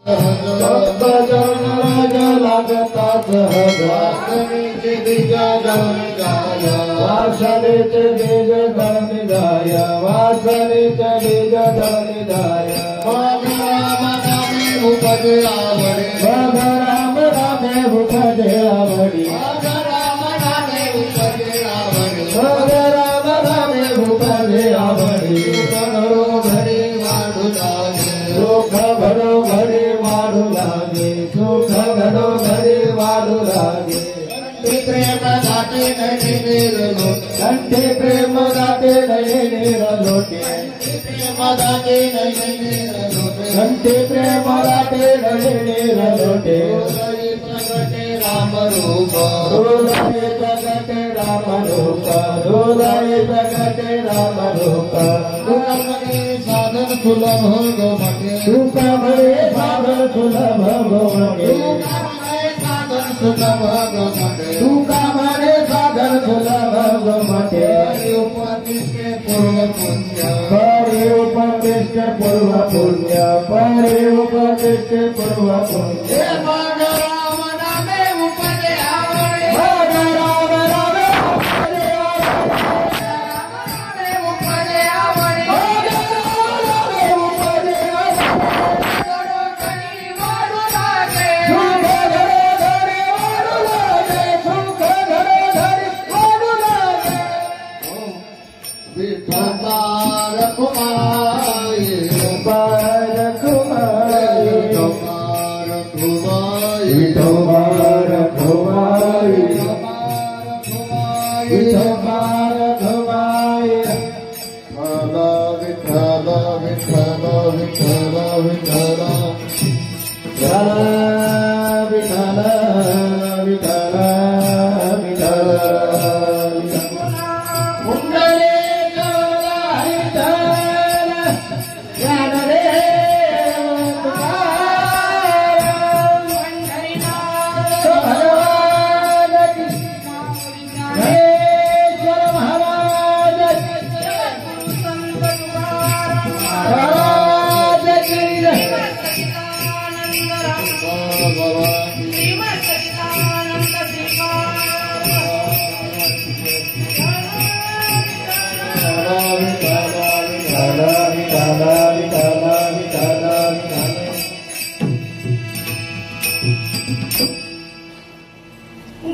भजन राजा लागता सहज वासनेचे बीज धन गाय वासनेचे बीज धन गाय वासनेचे बीज धन गाय राम नामे उपजे आवडे राम नामे उपजे आवडे राम नामे उपजे आवडे राम नामे उपजे आवडे सुख भरो घडी वाढू लागे सुख भरो घडी वाढू लागे प्रेम दाते नहीं निरलो कंठे प्रेम दाते नहीं निरलोटे प्रेम दाते नहीं निरलोटे कंठे प्रेम दाते नहीं निरलोटे प्रगटे राम रूप रोलाए प्रगटे राम रूप रोलाए प्रगटे राम रूप साधन सुलभ गो मटे सुख भरे साधन सुलभ गो मटे साधन सुलभ गो मटे सुख भरे साधन सुलभ गो मटे उपदिष्टे पूर्व पुण्य परे उपदिष्टे पूर्व पुण्य परे उपदिष्टे पूर्व पुण्य राम नामे उपजे आवडे राम नामे उपजे आवडे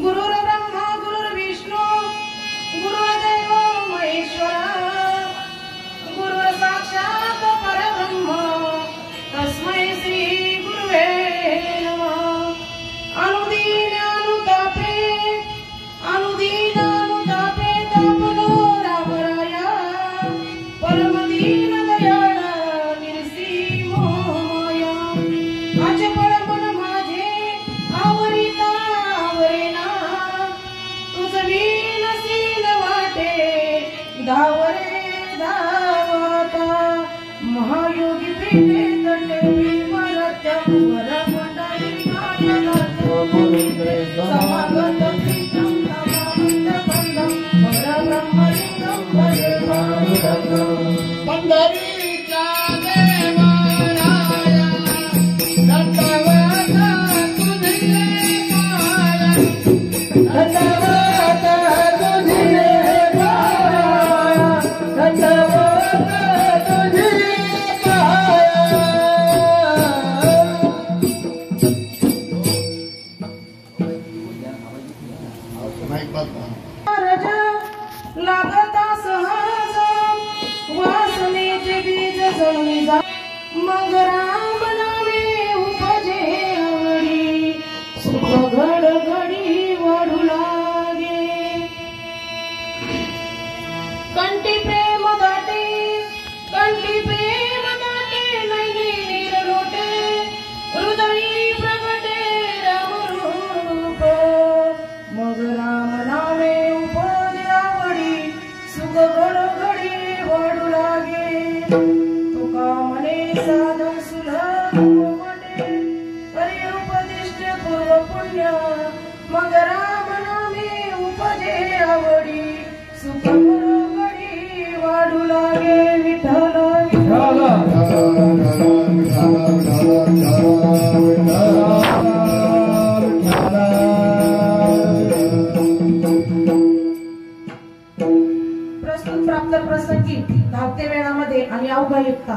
गुरुर्ब्रह्मा गुरुर्विष्णू गुरुर्देव महेश्वर गुरुर्साक्षात् परब्रह्म तस्मै श्री गुरुवे नमः।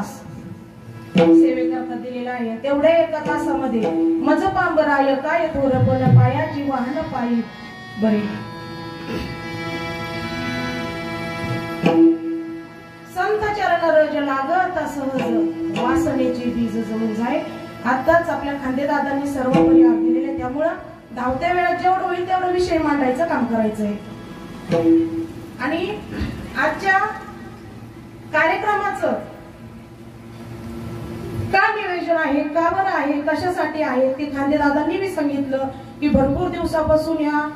तास सेवेकरता दिलेला आहे. तेवढे एका तासामध्ये मज पांबराय काय थोरपण पायाची वाहन पायी बरे. संत चरण रज लागत सहज वासनेची बीज जळून जाय. आताच आपल्या खांदेदादांनी सर्वपरी आप दिलेले, त्यामुळं धावत्या वेळात जेवढं होईल तेवढं विषय मांडायचं काम करायचंय. आणि आजच्या कार्यक्रमाचं का नियोजन आहे, का बरं आहे, कशासाठी आहे ते खांदेदादांनी बी सांगितलं की भरपूर दिवसापासून या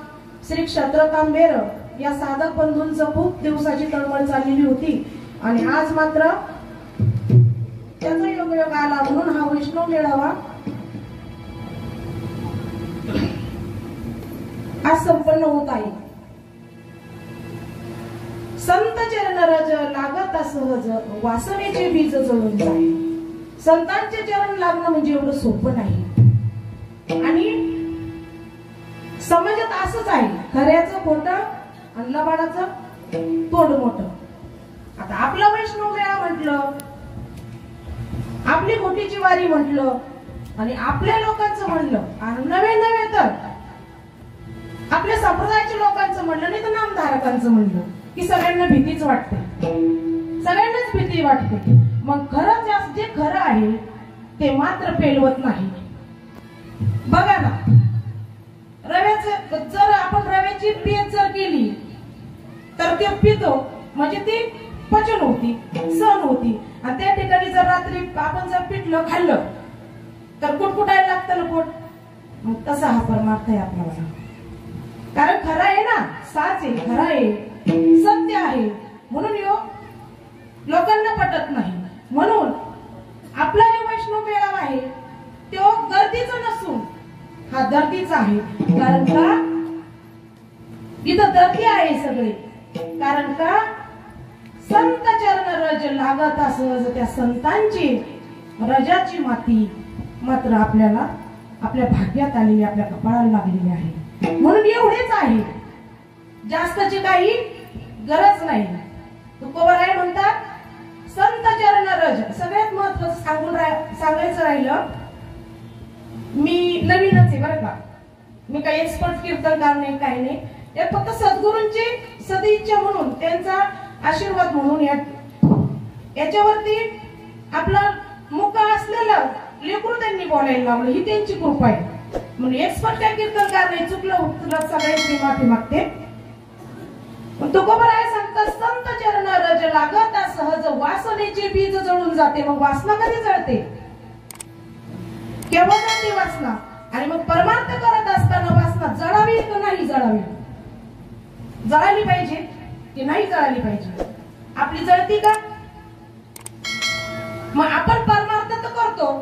श्री क्षेत्र तांबेर या साधक बंधूंचं खूप दिवसाची तळमळ चाललेली होती आणि आज मात्र त्याचा योगायोग आला म्हणून हा वैष्णव मेळावा आज संपन्न होत आहे. संत चरण रज लागत सहज वासनेचे बीज जळून जाय. संतांचे चरण लागणं म्हणजे एवढं सोपं नाही. आणि समाजात असंच आहे, खऱ्याचं खोटं आणि लबाडाचं तोंड मोठं. आता आपला वैष्णव मेळा म्हटलं, आपली मोठीची वारी म्हटलं आणि आपल्या लोकांचं म्हणलं आणि नवे नवे तर आपल्या संप्रदायाच्या लोकांचं म्हणलं नाही तर नामधारकांचं म्हणलं की सगळ्यांना भीतीच वाटते, सगळ्यांनाच भीती वाटते. मग खरं जे खरं आहे ते मात्र पेलवत नाही. बघा ना, रव्याचं जर आपण रव्याची पेज जर केली तर ते पितो म्हणजे ती पचन होती, सहन होती. आणि त्या ठिकाणी जर रात्री आपण जर पिठलं खाल्लं तर कुटकुटायला लागतं ना पोट. मग तसा हा परमार्थ आहे आपला. कारण खरं आहे ना, साच आहे, खरं आहे, सत्य आहे, म्हणून लोकांना पटत नाही. म्हणून आपला जो वैष्णव मेळावा आहे तो गर्दीचा नसून हा दर्दीचा आहे. कारण का इथं दर्दी आहे सगळे. कारण का संत चरण रज लागत सहज त्या संतांची रजाची माती मात्र आपल्याला आपल्या भाग्यात आलेली, आपल्या कपाळाला लागलेली आहे. म्हणून एवढेच आहे, जास्तची काही गरज नाही. तुकोबराय म्हणतात संत चरण रज. सगळ्यात महत्वाचं सांगायचं राहिलं, मी नवीनच आहे बरं का, मी काही एक्सपर्ट कीर्तनकार नाही, काही नाही. यात फक्त सद्गुरूंची सदिच्छा म्हणून, त्यांचा आशीर्वाद म्हणून याच्यावरती आपला मुका असलेलं लेकरू त्यांनी बोलायला लावलं, ही त्यांची कृपा आहे. म्हणून एक्सपर्ट काय कीर्तनकार नाही, चुकलं तुला सगळ्यांची माफी मागते. पण तुकोबराय सांगतात संत चरण रज लागत सहज वासनेचे बीज जळून जाते. मग वासना कधी जळते, केव्हा जळते वासना? आणि मग परमार्थ करत असताना वासना जळावी की नाही जळावी, जळाली पाहिजे की नाही जळाली पाहिजे? आपली जळती का? मग आपण परमार्थ तर करतो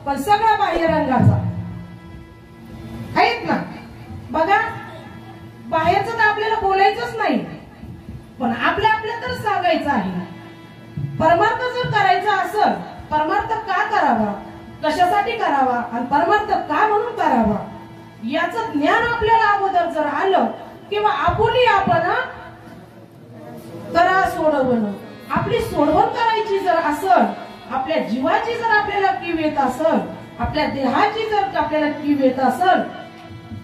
पण सगळा बाह्य रंगाचा आहेत ना. बघा, बाहेरचं तर आपल्याला बोलायचंच नाही, पण आपल्या तर सांगायचं आहे. परमार्थ जर करायचा असेल, परमार्थ का करावा, कशासाठी करावा आणि परमार्थ का म्हणून करावा याचं ज्ञान आपल्याला अगोदर जर आलं किंवा आपुली आपण करा सोडवणं, आपली सोडवण करायची जर असेल, आपल्या जीवाची जर आपल्याला कीव येत असेल, आपल्या देहाची जर आपल्याला कीव येत असेल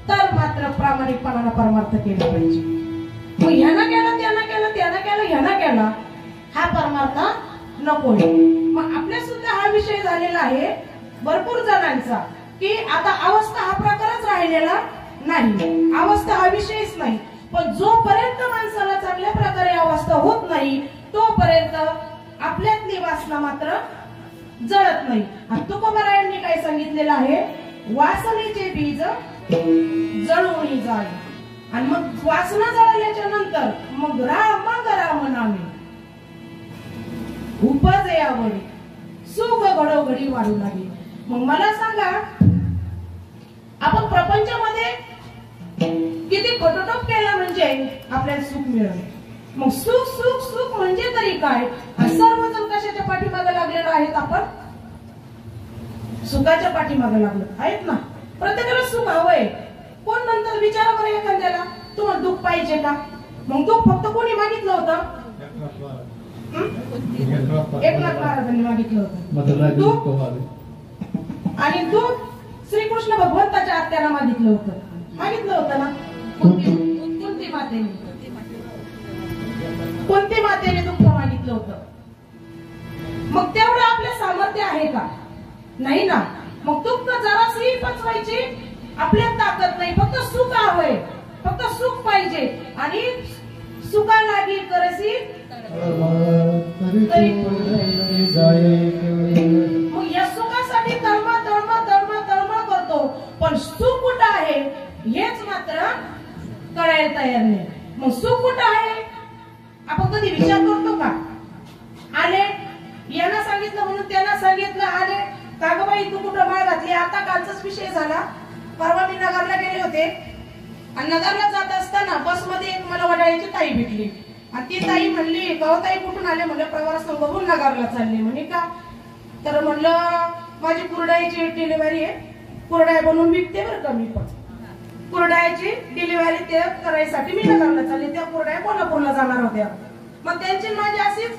तर मात्र प्रामाणिकपणाने परमार्थ केला पाहिजे. मग ह्यानं केलं, त्यानं केलं, त्यानं केलं, ह्यानं केला, हा परमार्थ नको. मग आपल्या सुद्धा हा विषय झालेला आहे भरपूर जणांचा की आता अवस्था हा प्रकारच राहिलेला नाही, अवस्था हा विषयच नाही. पण जोपर्यंत माणसाला चांगल्या प्रकारे अवस्था होत नाही तोपर्यंत आपल्यातली वासना मात्र जळत नाही. आणि तुकोबरायांनी काय सांगितलेलं आहे, वासनेचे बीज जळून जाय. आणि मग वासना जळल्याच्या नंतर मग राम नामे उपजे आवडे सुख घडोघडी वाढू लागेल. मग मला सांगा, आपण प्रपंचामध्ये किती खटोटोप केला म्हणजे आपल्याला सुख मिळेल. मग सुख सुख सुख म्हणजे तरी काय? सर्वजण कशाच्या पाठीमागे लागलेलो आहेत? आपण सुखाच्या पाठीमागे लागलो आहेत ना. प्रत्येकाला सुख हवंय. कोण नंतर विचारा बरं एखाद्याला, तुम्हाला दुःख पाहिजे का? मग दुःख फक्त कोणी मागितलं होतं? एकनाथ महाराजांनी मागितलं होतं दूध, आणि दूध श्रीकृष्ण भगवंताच्या आत्याला मागितलं होतं ना. कोणती मातेने दुःख मागितलं होतं? मग तेवढं आपलं सामर्थ्य आहे का? नाही ना. मग दुःख जराशी पचवायची आपल्यात ताकद नाही. फक्त सुख हवंय, फक्त सुख पाहिजे. आणि सुखा लागी करसी मग या सुखासाठी तळमळ करतो, पण सुख कुठं आहे हेच मात्र कळायला तयार नाही. मग सुख कुठं आहे आपण कधी विचार करतो का? आले यांना सांगितलं म्हणून त्यांना सांगितलं, आले कागबाई तू कुठं माळ घातली. आता कालचाच विषय झाला. परवा मी नगरला गेले होते आणि नगरला जात असताना बसमध्ये एक मला वडाळीची ताई भेटली आणि ती ताई म्हणली, गाव ताई कुठून आले? म्हणलं प्रवास बघून नगरला चालले. म्हणे का? तर म्हणलं माझी कुरडाईची डिलिव्हरी आहे, कुरडाई बनवून विकते बरं का मी. पण कुरडाईची डिलिव्हरी ते करायसाठी मी नगरला चालले. त्या कुरडाई कोल्हापूरला जाणार होत्या. मग त्यांची माझी अशीच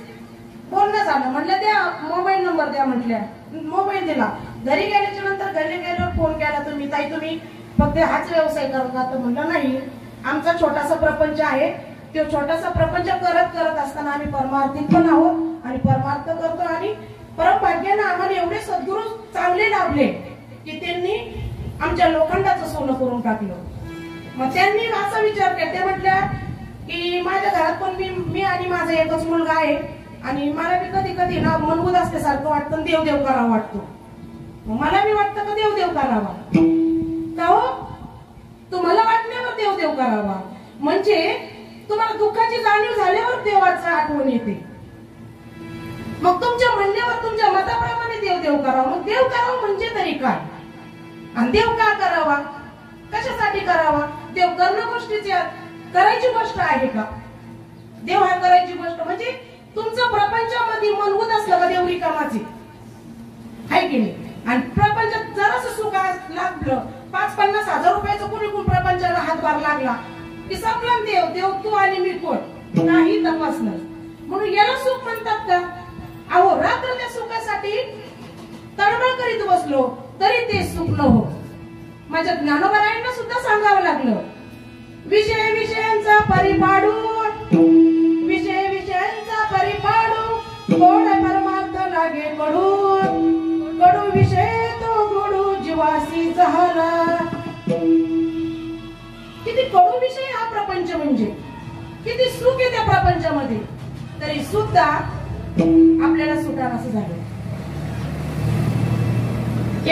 बोलणं झालं. म्हणलं द्या मोबाईल नंबर द्या. म्हटल्या मोबाईल दिला. घरी गेल्याच्या नंतर घरी गेल्यावर फोन केला, तुम्ही ताई तुम्ही फक्त हाच व्यवसाय करत जातो? म्हणलं नाही, आमचा छोटासा प्रपंच आहे. तो छोटासा प्रपंच करत असताना आम्ही परमार्थिक पण आहोत आणि परमार्थ करतो. आणि परमभाग्यानं आम्हाला एवढे सद्गुरू चांगले लाभले की त्यांनी आमच्या लोखंडाचं सोनं करून टाकलं. मग त्यांनी असा विचार केला. ते म्हटल्या की माझ्या घरात पण मी आणि माझा एकच मुलगा आहे आणि मला बी कधी कधी ना मनगुद असते सारखं वाटतं, देव करावा वाटतो. मला बी वाटतं का देव करावा का हो? तुम्हाला वाटण्यावर देव करावा म्हणजे तुम्हाला दुःखाची जाणीव झाल्यावर देवाचं आठवण येते. मग तुमच्या म्हणण्यावर तुमच्या मताप्रमाणे देव करावा. मग देव करावं म्हणजे तरी काय? आणि देव का करावा? कशासाठी करावा? देव करणं गोष्टीची करायची गोष्ट आहे का? देव हा करायची गोष्ट म्हणजे तुमचं प्रपंचामध्ये मनगुत असलं का देव रिकामाची आहे की नाही? आणि प्रपंचात जरासं सुख लागलं, 5-50 हजार रुपयाचं कुणी प्रपंचाला हातभार लागला की संपला देव तू आणि मी कोण नाही तपासणार. म्हणून याला सुख म्हणतात का? अहो रात्र त्या सुखासाठी तळमळ करीत बसलो तरी ते सुख न हो. माझ्या ज्ञानोबरायांना सुद्धा सांगावं लागलं, विषयांचा परिपाडू, विषयांचा परिपाडू, गोड परमार्थ लागे कडू, कडू विषय तो गोडू जीवासी झाला. किती कडू विषय हा प्रपंच म्हणजे, किती सुख आहे त्या प्रपंचामध्ये, तरी सुद्धा आपल्याला सुटानासं झालं.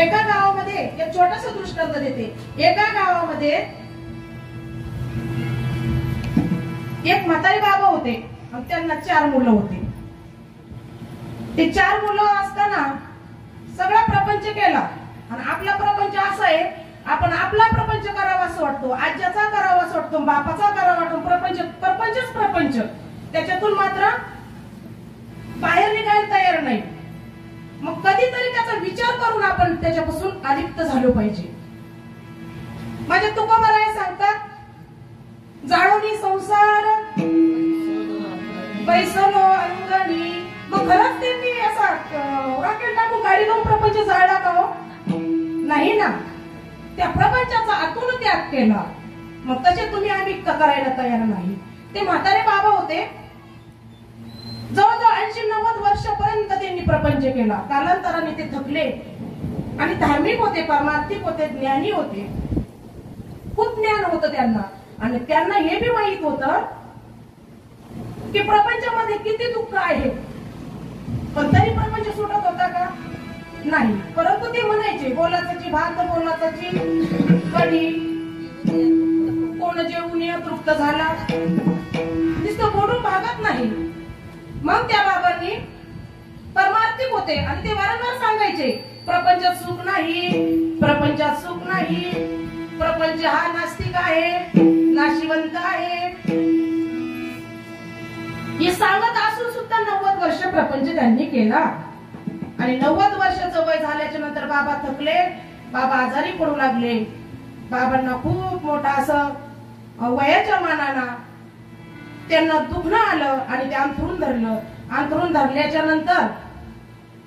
एका गावामध्ये एक छोटासा दृष्टांत देते. एका गावामध्ये एक म्हातारे बाबा होते आणि त्यांना 4 मुलं होते. ते 4 मुलं असताना सगळा प्रपंच केला आणि आपला प्रपंच असा आहे, आपण आपला प्रपंच करावा असं वाटतो, आज्याचा करावा असं वाटतो, बापाचा करावा वाटतो, प्रपंचच प्रपंच. त्याच्यातून मात्र बाहेर निघायला तयार नाही. मग कधीतरी त्याचा विचार करून आपण त्याच्यापासून अलिप्त झालो पाहिजे. माझ्या तुकोबाराय सांगतात, जाळोनी संसार बैसलो अंगणी. मग खरंच त्यांनी असा रॉकेट टाकून गाडी लावून प्रपंच जाळला का हो? नाही ना. त्या प्रपंचाचा आतून त्याग केला. मग तसे तुम्ही आम्ही करायला तयार नाही. ते म्हातारे बाबा होते, जवळजवळ 80-90 वर्षापर्यंत त्यांनी प्रपंच केला. कालांतराने ते थकले आणि धार्मिक होते, परमार्थिक होते, ज्ञानी होते, खूप ज्ञान होतं त्यांना. आणि त्यांना हे बी माहित होतं की प्रपंचामध्ये किती दुःख आहे, पण तरी प्रपंच सुटत होता का? नाही. परंतु ते म्हणायचे, बोलाचाची भात बोलाचाची कढी, कोण जेवून तृप्त झाला, नुसतं बोलून भागत नाही. मग त्या बाबांनी परमार्थिक होते आणि ते वारंवार सांगायचे, प्रपंचात सुख नाही, प्रपंचात सुख नाही, प्रपंच हा नास्तिक आहे, नाशिवंत आहे. हे सांगत असून सुद्धा 90 वर्ष प्रपंच त्यांनी केला. आणि 90 वर्षाचं वय झाल्याच्या नंतर बाबा थकले, बाबा आजारी पडू लागले. बाबांना खूप मोठा असं वयाच्या मानानं त्यांना दुखणं आलं आणि ते अंथरून धरलं अंतरून धरल्याच्या नंतर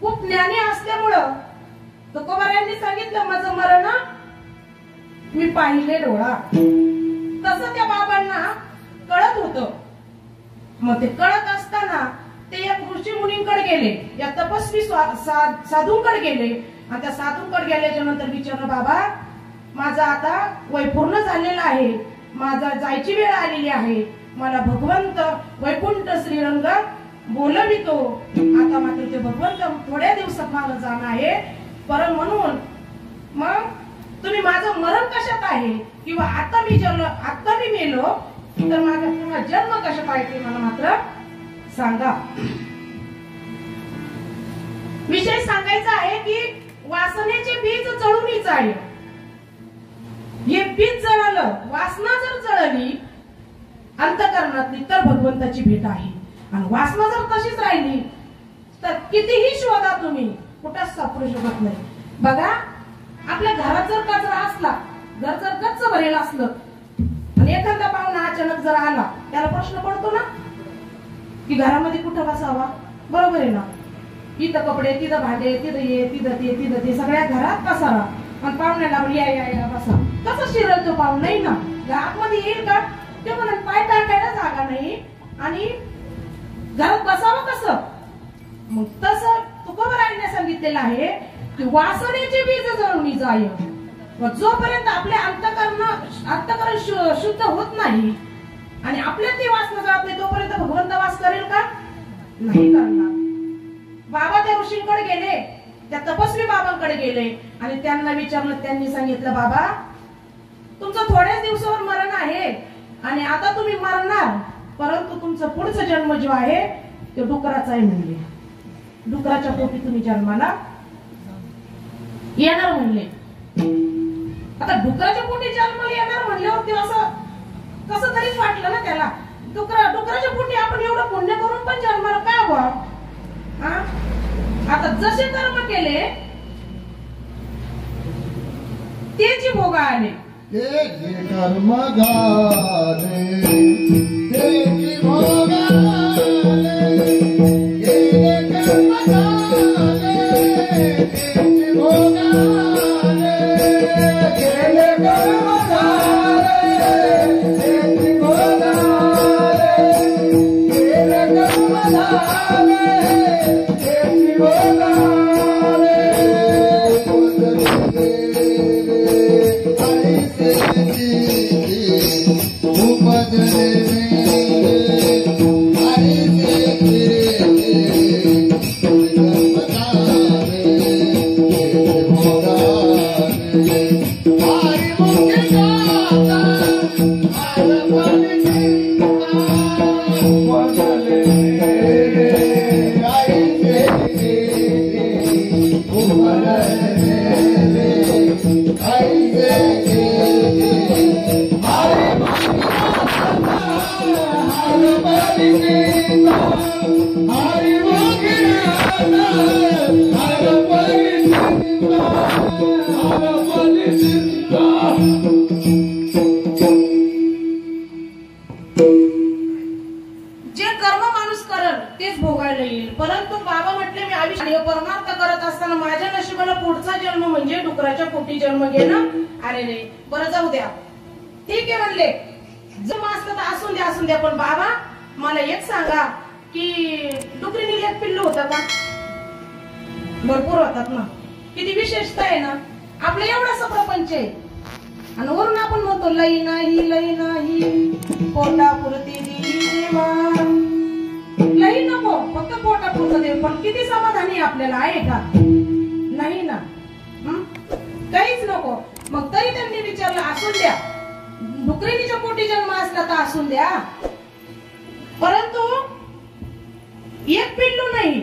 खूप ज्ञानी असल्यामुळं तुकोबारायांनी सांगितलं माझं मरण मी पाहिले डोळा. तसं त्या बाबांना कळत होतं. मग ते कळत असताना ते या ऋषी मुनींकडे गेले, या तपस्वी साधूंकडे गेले आणि त्या साधूंकडे गेल्याच्या नंतर विचारलं बाबा माझा आता वय पूर्ण झालेलं आहे, माझा जायची वेळ आलेली आहे, मला भगवंत वैकुंठ श्रीरंग बोलवितो, आता मात्र ते भगवंत थोड्या दिवसात मला जाणं आहे, पर म्हणून मग तुम्ही माझं मरण कशात आहे किंवा आता मी मेलो तर माझा पुन्हा जन्म कशात आहे ते मला मात्र सांगा. विषय सांगायचा आहे की वासनेचे बीज जळूनच आहे. हे बीज जळालं, वासना जर जळली अंतःकरणातली तर भगवंताची भेट आहे. आणि वासना जर तशीच राहिली तर कितीही शोधा तुम्ही कुठंच सापडू शकत नाही. बघा आपल्या घरात जर कचरा असला, घर जर गच्च भरेल असलं आणि एखादा पाहुणा अचानक जर आला त्याला प्रश्न पडतो ना की घरामध्ये कुठं बसावा. बरोबर आहे ना. इथं कपडे, तिथं भांडे, तिथं ये, तिथं ते सगळ्या घरात बसावा आणि पाहुण्याला या बसा. कसं शिरल तो पाहुणा नाही ना. आतमध्ये येईल का ते म्हणून पाय टाकायला जागा नाही आणि घरात बसावं कसं. मग तसं तुकोबारायांनी सांगितलेलं आहे की वासनेचे बीज जळून जाय. जोपर्यंत आपले अंतःकरण शुद्ध होत नाही आणि आपल्यात ती वासना जात नाही तोपर्यंत भगवंत वास करेल का? नाही करणार. बाबा त्या ऋषींकडे गेले, त्या तपस्वी बाबांकडे गेले आणि त्यांना विचारलं. त्यांनी सांगितलं बाबा तुमचं थोड्याच दिवसावर मरण आहे आणि आता तुम्ही मरणार, परंतु तुमचं पुढचं जन्म जो आहे तो डुकराचा आहे म्हणले. डुकराच्या पोटी तुम्ही जन्माला येणार म्हणले. आता डुकराच्या पोटी जन्माला येणार म्हणल्यावर ते असं कसं तरीच वाटलं ना त्याला. डुकराच्या पोटी आपण एवढं पुण्य करून पण जन्माला काय हवं. आता जसे कर्म केले तेची भोग आले. कर्म झाले तेची भोग आले, कर्म झाले तेची भोग आले, कर्म झाले तेची भोग आले, कर्म झाले तेची भोग आले. जे कर्म माणूस करल तेच भोगायला येईल. परंतु बाबा म्हटले मी आयुष्य परमार्थ करत असताना माझ्या नशिबाला पुढचा जन्म म्हणजे डुकराच्या पोटी जन्म घेणं आले नाही. बरं जाऊ द्या, ठीक आहे म्हणले. जर असतं तर असून द्या पण बाबा मला एक सांगा की डुकरीने एक पिल्लू होतं का? भरपूर होतात ना. किती विशेषता आहे ना. आपलं एवढासा प्रपंच आहे आणि वरून आपण म्हणतो लई नाही पोटापुरती देवा. लई नको, फक्त पोटापुरतं दे. पण किती समाधानी आपल्याला आहे का? नाही ना. काहीच नको. मग तरी त्यांनी विचारलं असून द्या, डुकरीच्या पोटी जन्म असला तर असून द्या, परंतु एक पिल्लू नाही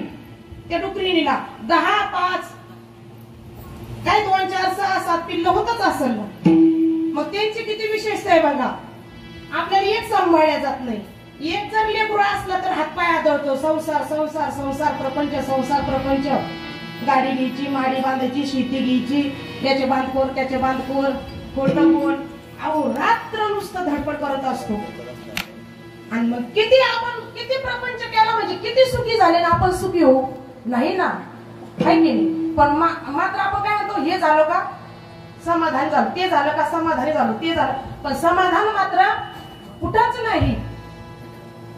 त्या डुकरीला 10, 5 काय 2, 4, 6, 7 पिल्ल होतच असेल. मग त्यांची किती विशेषता आहे बघा. आपल्याला एक सांभाळल्या जात नाही. एक जर लेकरू असला तर हातपाय आदळतो. संसार प्रपंच. गाडी घ्यायची, माडी बांधायची, शेती घ्यायची, त्याचे बांधकोर खोटं बोल. अहो रात्र नुसतं धडपड करत असतो. आणि मग किती आपण किती प्रपंच केला म्हणजे किती सुखी झाले ना आपण सुखी होऊ नाही ना, आहे की नाही? पण मात्र आपण काय म्हणतो, हे झालं का समाधान झालं, ते झालं का समाधानी झालं, ते झालं, पण समाधान मात्र कुठंच नाही.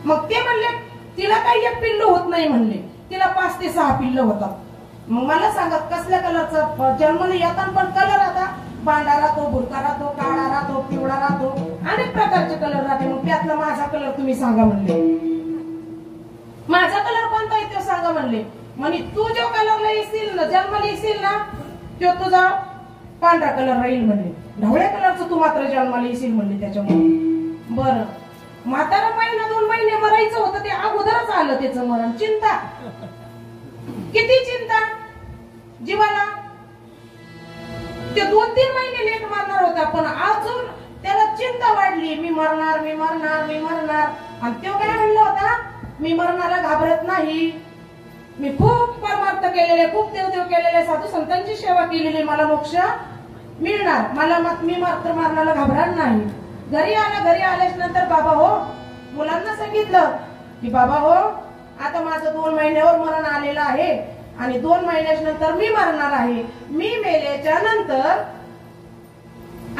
मग ते म्हणले तिला काही एक पिल्लू होत नाही म्हणले, तिला 5 ते 6 पिल्ल होतात. मग मला सांगा कसल्या कलरचा जन्मला येतात, पण कलर आता पांढरा राहतो, भुरका राहतो, काळा राहतो, पिवळा राहतो, अनेक प्रकारचे कलर राहते. मग त्यातला माझा कलर तुम्ही सांगा म्हणले, माझा कलर कोणता आहे ते सांगा म्हणले. म्हणे तू जो कलरला येशील ना, जन्माला येशील ना, तो तुझा पांढरा कलर राहील म्हणले, ढवळ्या कलरचं तू मात्र जन्माला येशील म्हणले. त्याच्यामुळे बरं म्हातारा महिना 2 महिने मरायचं होतं, ते अगोदरच आलं त्याचं मरण. चिंता किती चिंता जीवाला. ते 2-3 महिने लेट मारणार होता, पण अजून त्याला चिंता वाढली, मी मरणार, मी मरणार, मी मरणार. आणि तो काय म्हणला होता, मी मरणाला घाबरत नाही, मी खूप परमार्थ केलेले, खूप देवदेव केलेले, साधू संतांची सेवा केलेली, मला मोक्ष मिळणार, मला मी मात्र मरणाला घाबरणार नाही. घरी आल्याच नंतर बाबा हो मुलांना सांगितलं की बाबा हो आता माझं 2 महिन्यावर मरण आलेलं आहे आणि 2 महिन्याच्या नंतर मी मरणार आहे. मी मेल्याच्या नंतर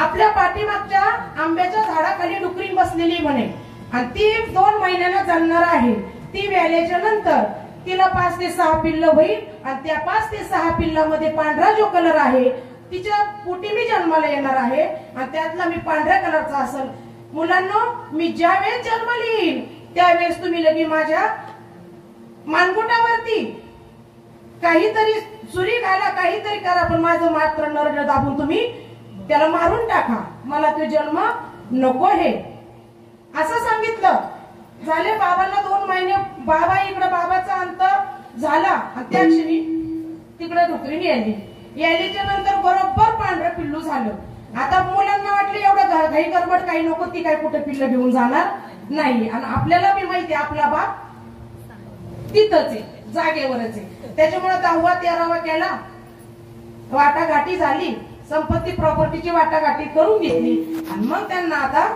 आपल्या पाठीमागच्या आंब्याच्या झाडाखाली डुकरी बसलेली म्हणे आणि ती 2 महिन्याला जन्मणार आहे. ती वेल्याच्या नंतर तिला 5 ते 6 पिल्ल होईल आणि त्या 5 ते 6 पिल्लामध्ये पांढरा जो कलर आहे तिच्या पोटी मी जन्माला येणार आहे आणि त्यातला मी पांढऱ्या कलरचा असेल. मुलांना मी ज्या वेळेस जन्माला येईल त्यावेळेस तुम्ही लगी माझ्या मानगुटावरती काहीतरी सुरी घाला, काहीतरी करा, पण माझं मात्र नरड दाबून तुम्ही त्याला मारून टाका, मला तो जन्म नको आहे असं सांगितलं. झाले बाबाला 2 महिने, बाबा इकडे बाबाचा अंत झाला आणि त्या क्षणी तिकडे डुकरी यायलीच्या नंतर बरोबर पांढरं पिल्लू झालं. आता मुलांना वाटलं एवढं घाई गडबड काही नको, ती काय कुठे पिल्ल घेऊन जाणार नाही. आणि आपल्याला बी माहिती आपला बाप तिथंच आहे, जागेवरच आहे. त्याच्यामुळे 10वा 13वा केला, वाटाघाटी झाली, संपत्ती प्रॉपर्टीची वाटाघाटी करून घेतली आणि मग त्यांना आता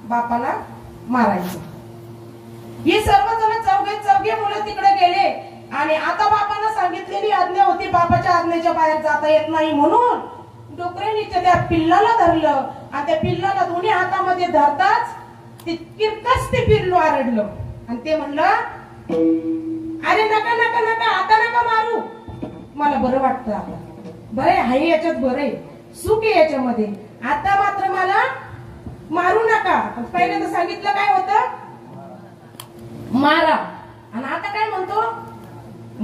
बापाला मारायचं. ही सर्वजण चौघे मुलं तिकडे गेले आणि आता बापानं सांगितलेली आज्ञा होती, बापाच्या आज्ञेच्या बाहेर जाता येत नाही, म्हणून डुकरेनीच्या त्या पिल्लाला धरलं आणि त्या पिल्लाला दोन्ही हातामध्ये धरताच तितकीच ते पिल्लू आरडलं आणि ते म्हणलं अरे नका नका नका, आता नका मारू, मला बरं वाटतं, आता बरं आहे, याच्यात बरं आहे, सुख आहे याच्यामध्ये, आता मात्र मला मारू नका. पहिले तर सांगितलं काय होतं, मारा, आणि आता काय म्हणतो,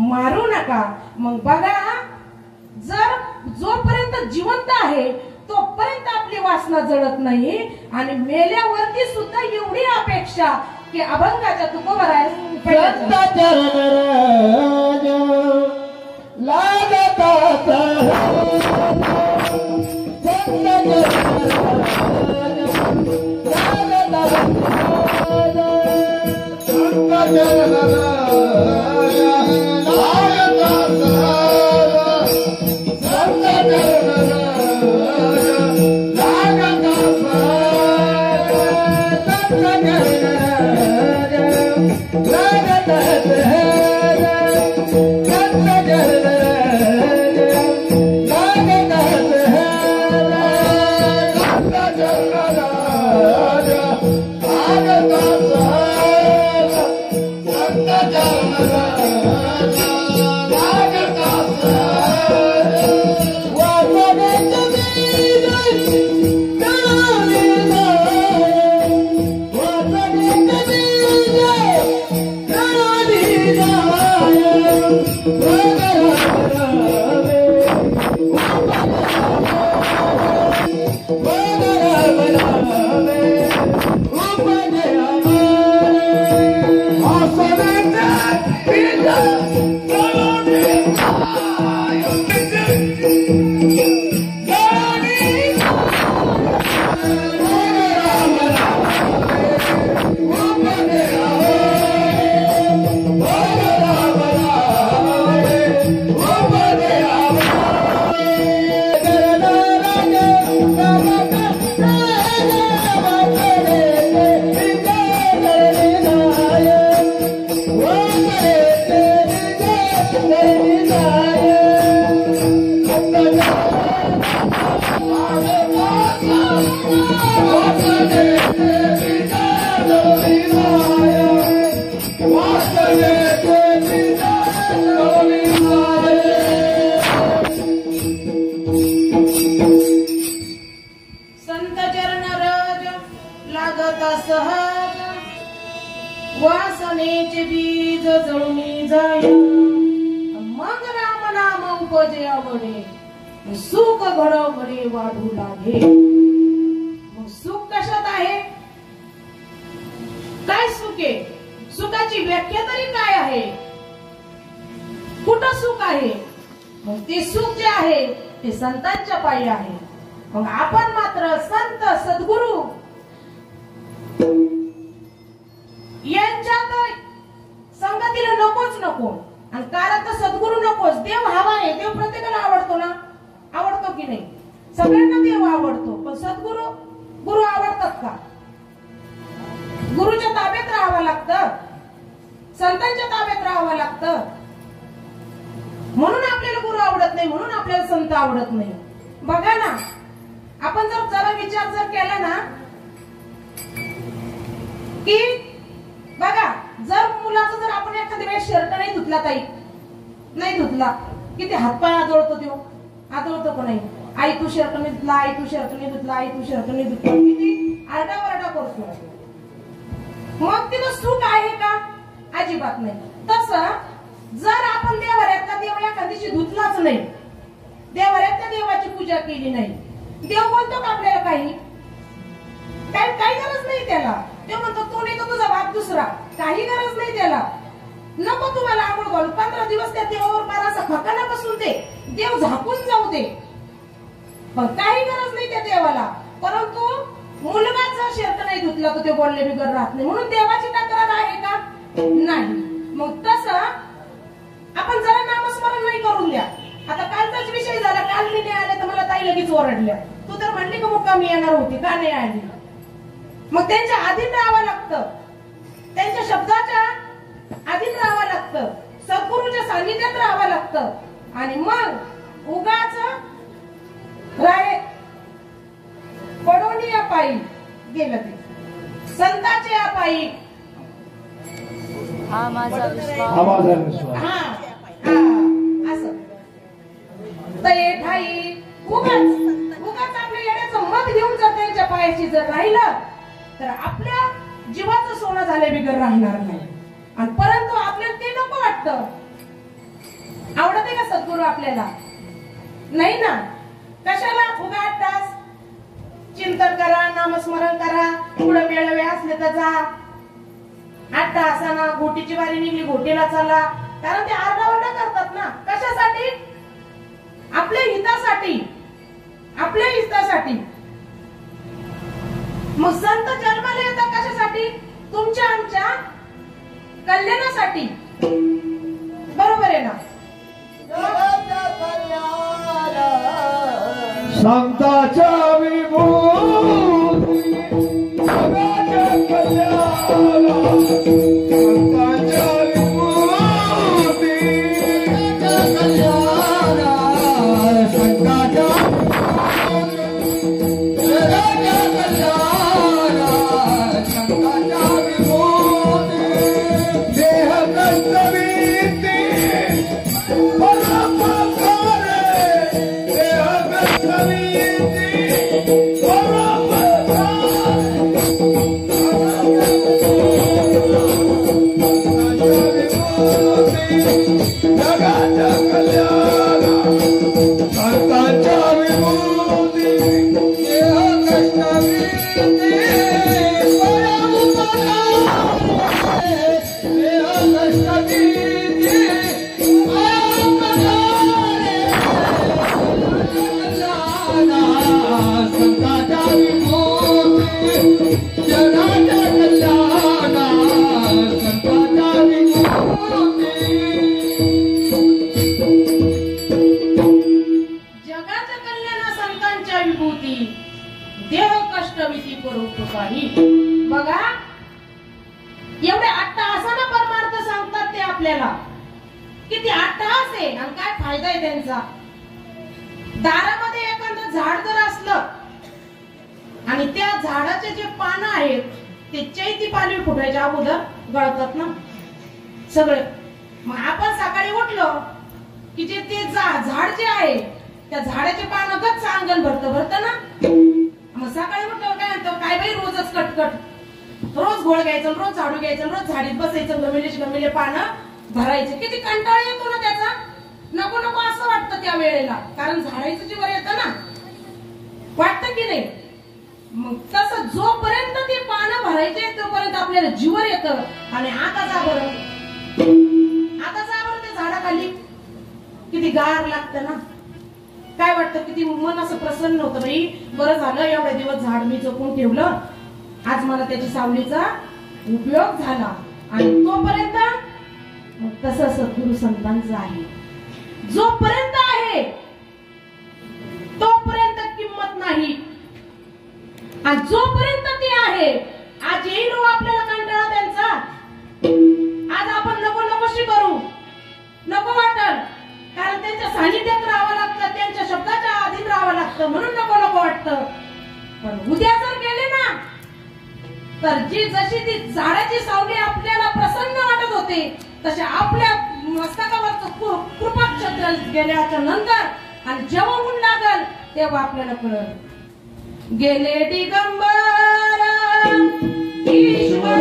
मारू नका. मग बघा, जर जोपर्यंत जिवंत आहे तोपर्यंत आपली वासना जळत नाही आणि मेल्यावरती सुद्धा एवढी अपेक्षा की अभंगाच्या Bye. जाता सहज वासनेचे बीज जळून जाय मग राम नाम उपजे आवडे सुख घडघडे वाढू लागे. मग सुख कशात आहे? काय सुख आहे? सुखाची व्याख्या तरी काय आहे? कुठं सुख आहे? मग ते सुख जे आहे ते संतांच्या पायी आहे. मग आपण मात्र संत सद्गुरु यांच्यात संगतीला नकोच नको. आणि कारण तर सद्गुरु नकोच. देव हवा आहे. देव प्रत्येकाला आवडतो ना? आवडतो की नाही? सगळ्यांना देव आवडतो. पण सद्गुरु गुरु आवडतात का? गुरुच्या ताब्यात राहावं लागतं. संतांच्या ताब्यात राहावं लागतं. म्हणून आपल्याला गुरु आवडत नाही. म्हणून आपल्याला संत आवडत नाही. बघा ना, आपण जर जरा विचार जर केला ना की बघा, जर मुलाचं जर आपण एखाद्या वेळेस शर्ट नाही धुतला, ताई नाही धुतला, किती हातपाय आदळतो तो, आदळतो का नाही? आई तू शर्ट नाही धुतला, आई तू शर्ट नाही धुतला, आई तू शर्ट नाही धुतला, किती आरडाओरडा करतो. मग तिथं सुख आहे का? अजिबात नाही. तसं जर आपण देवाऱ्यातला देव एका दिवशी धुतलाच नाही, देवाऱ्यातल्या देवाची पूजा केली नाही, देव बोलतो का आपल्याला? काही गरज नाही त्याला. देव म्हणतो तू नाही तर तुझा बाप दुसरा. काही गरज नाही त्याला. नको तुम्हाला आंघोळ घालू. 15 दिवस त्या देवावर बाराचा खकाना बसून दे, देव झाकून जाऊ दे, पण काही गरज नाही त्या देवाला. परंतु मुलगा जर शर्ट नाही धुतला तर ते बोलले बिगर राहत नाही. म्हणून देवाची तक्रार आहे का? नाही. मग तसं आपण जरा नामस्मरण नाही करून द्या. आता कालचाच विषय झाला. काल मी नाही आले तर मला ताई लगेच ओरडल्या, तू तर म्हणली का मुक्कामी येणार होती, का नाही आली? मग त्यांच्या आधीन राहावं लागतं. त्यांच्या शब्दाच्या आधीन राहावं लागतं. सद्गुरूच्या सान्निध्यात राहावं लागतं. आणि मग उगाच राय पडोनी पायी गेलं ते संताचे पायी. हा माझा विश्वास. हा असं ते ठाई उगाच आपल्या येण्याचं मत घेऊन जर त्यांच्या पायाशी जर राहिलं तर आपल्या जीवाचं सोनं झाले बिगर राहणार नाही. आणि परंतु आपल्याला ते नको वाटतं. आवडते का सद्गुरू आपल्याला? नाही ना. कशाला उगा 8 तास चिंतन करा, नामस्मरण करा, पुढे मेळावे असले तर जा, 8 तासांना घोटीची वारी निघली घोटीला चला. कारण ते आरडाओरडा करतात ना. कशासाठी? आपल्या हितासाठी, आपल्या हितासाठी. मग संत जन्माला येतात कशासाठी? तुमच्या आमच्या कल्याणासाठी. बरोबर आहे ना? संताच्या विभूती जगाच्या कल्याणाला, संताच्या विभूती जगाच्या कल्याणाला, संताच्या जगाच्या कल्याणाला, संताच्या विभूती देह कर्तव्यते बघा, एवढे 8 तासांना परमार्थ सांगतात ते आपल्याला. किती 8 तास आहे आणि काय फायदा आहे त्यांचा? दारामध्ये एखादं झाड जर असलं आणि त्या झाडाचे जे पानं आहेत ते चैती पालवी फुटायच्या अगोदर गळतात ना सगळे. मग आपण सकाळी उठलो की जे ते झाड जे आहे त्या झाडाचे पानं गच्च अंगण भरतं ना. मग सकाळी उठलो काय म्हणतो, काय बाई रोजच कटकट, झोळ घ्यायचं, रोज झाडू घ्यायचं, रोज झाडीत बसायचं, गमिले पानं भरायचे. किती कंटाळा येतो ना त्याचा. नको नको असं वाटतं त्या वेळेला, कारण झाडायचं जीवर येतं ना, वाटतं की नाही. मग तसं जोपर्यंत ते पानं भरायचे तोपर्यंत आपल्याला जीवर येतं. आणि आता जा बरं, ते झाडाखाली किती गार लागतं ना, काय वाटतं, किती मन असं प्रसन्न होतं. बाई बरं झालं एवढे दिवस झाड मी जपून ठेवलं, आज मला त्याची सावलीचा उपयोग झाला. आणि तोपर्यंत तसं सद्गुरु संतांचं आहे, जोपर्यंत आहे तोपर्यंत किंमत नाही. आणि जोपर्यंत ते आहे, आज येईल आपल्याला कंटाळा त्यांचा, आज आपण नको नकोशी करू, नको वाटल, कारण त्यांच्या सानिध्यात राहावं लागतं, त्यांच्या शब्दाच्या अधीन राहावं लागतं, म्हणून नको नको वाटतं. पण उद्या जर गेले ना, तर जशी ती झाडाची सावली आपल्याला प्रसन्न वाटत होते, तसे आपल्या मस्तकावरचं कृपाक्षेत्र गेल्याच्या नंतर आणि जेव्हा ऊन लागल तेव्हा आपल्याला कळलं, गेले दिगंबर ईश्वर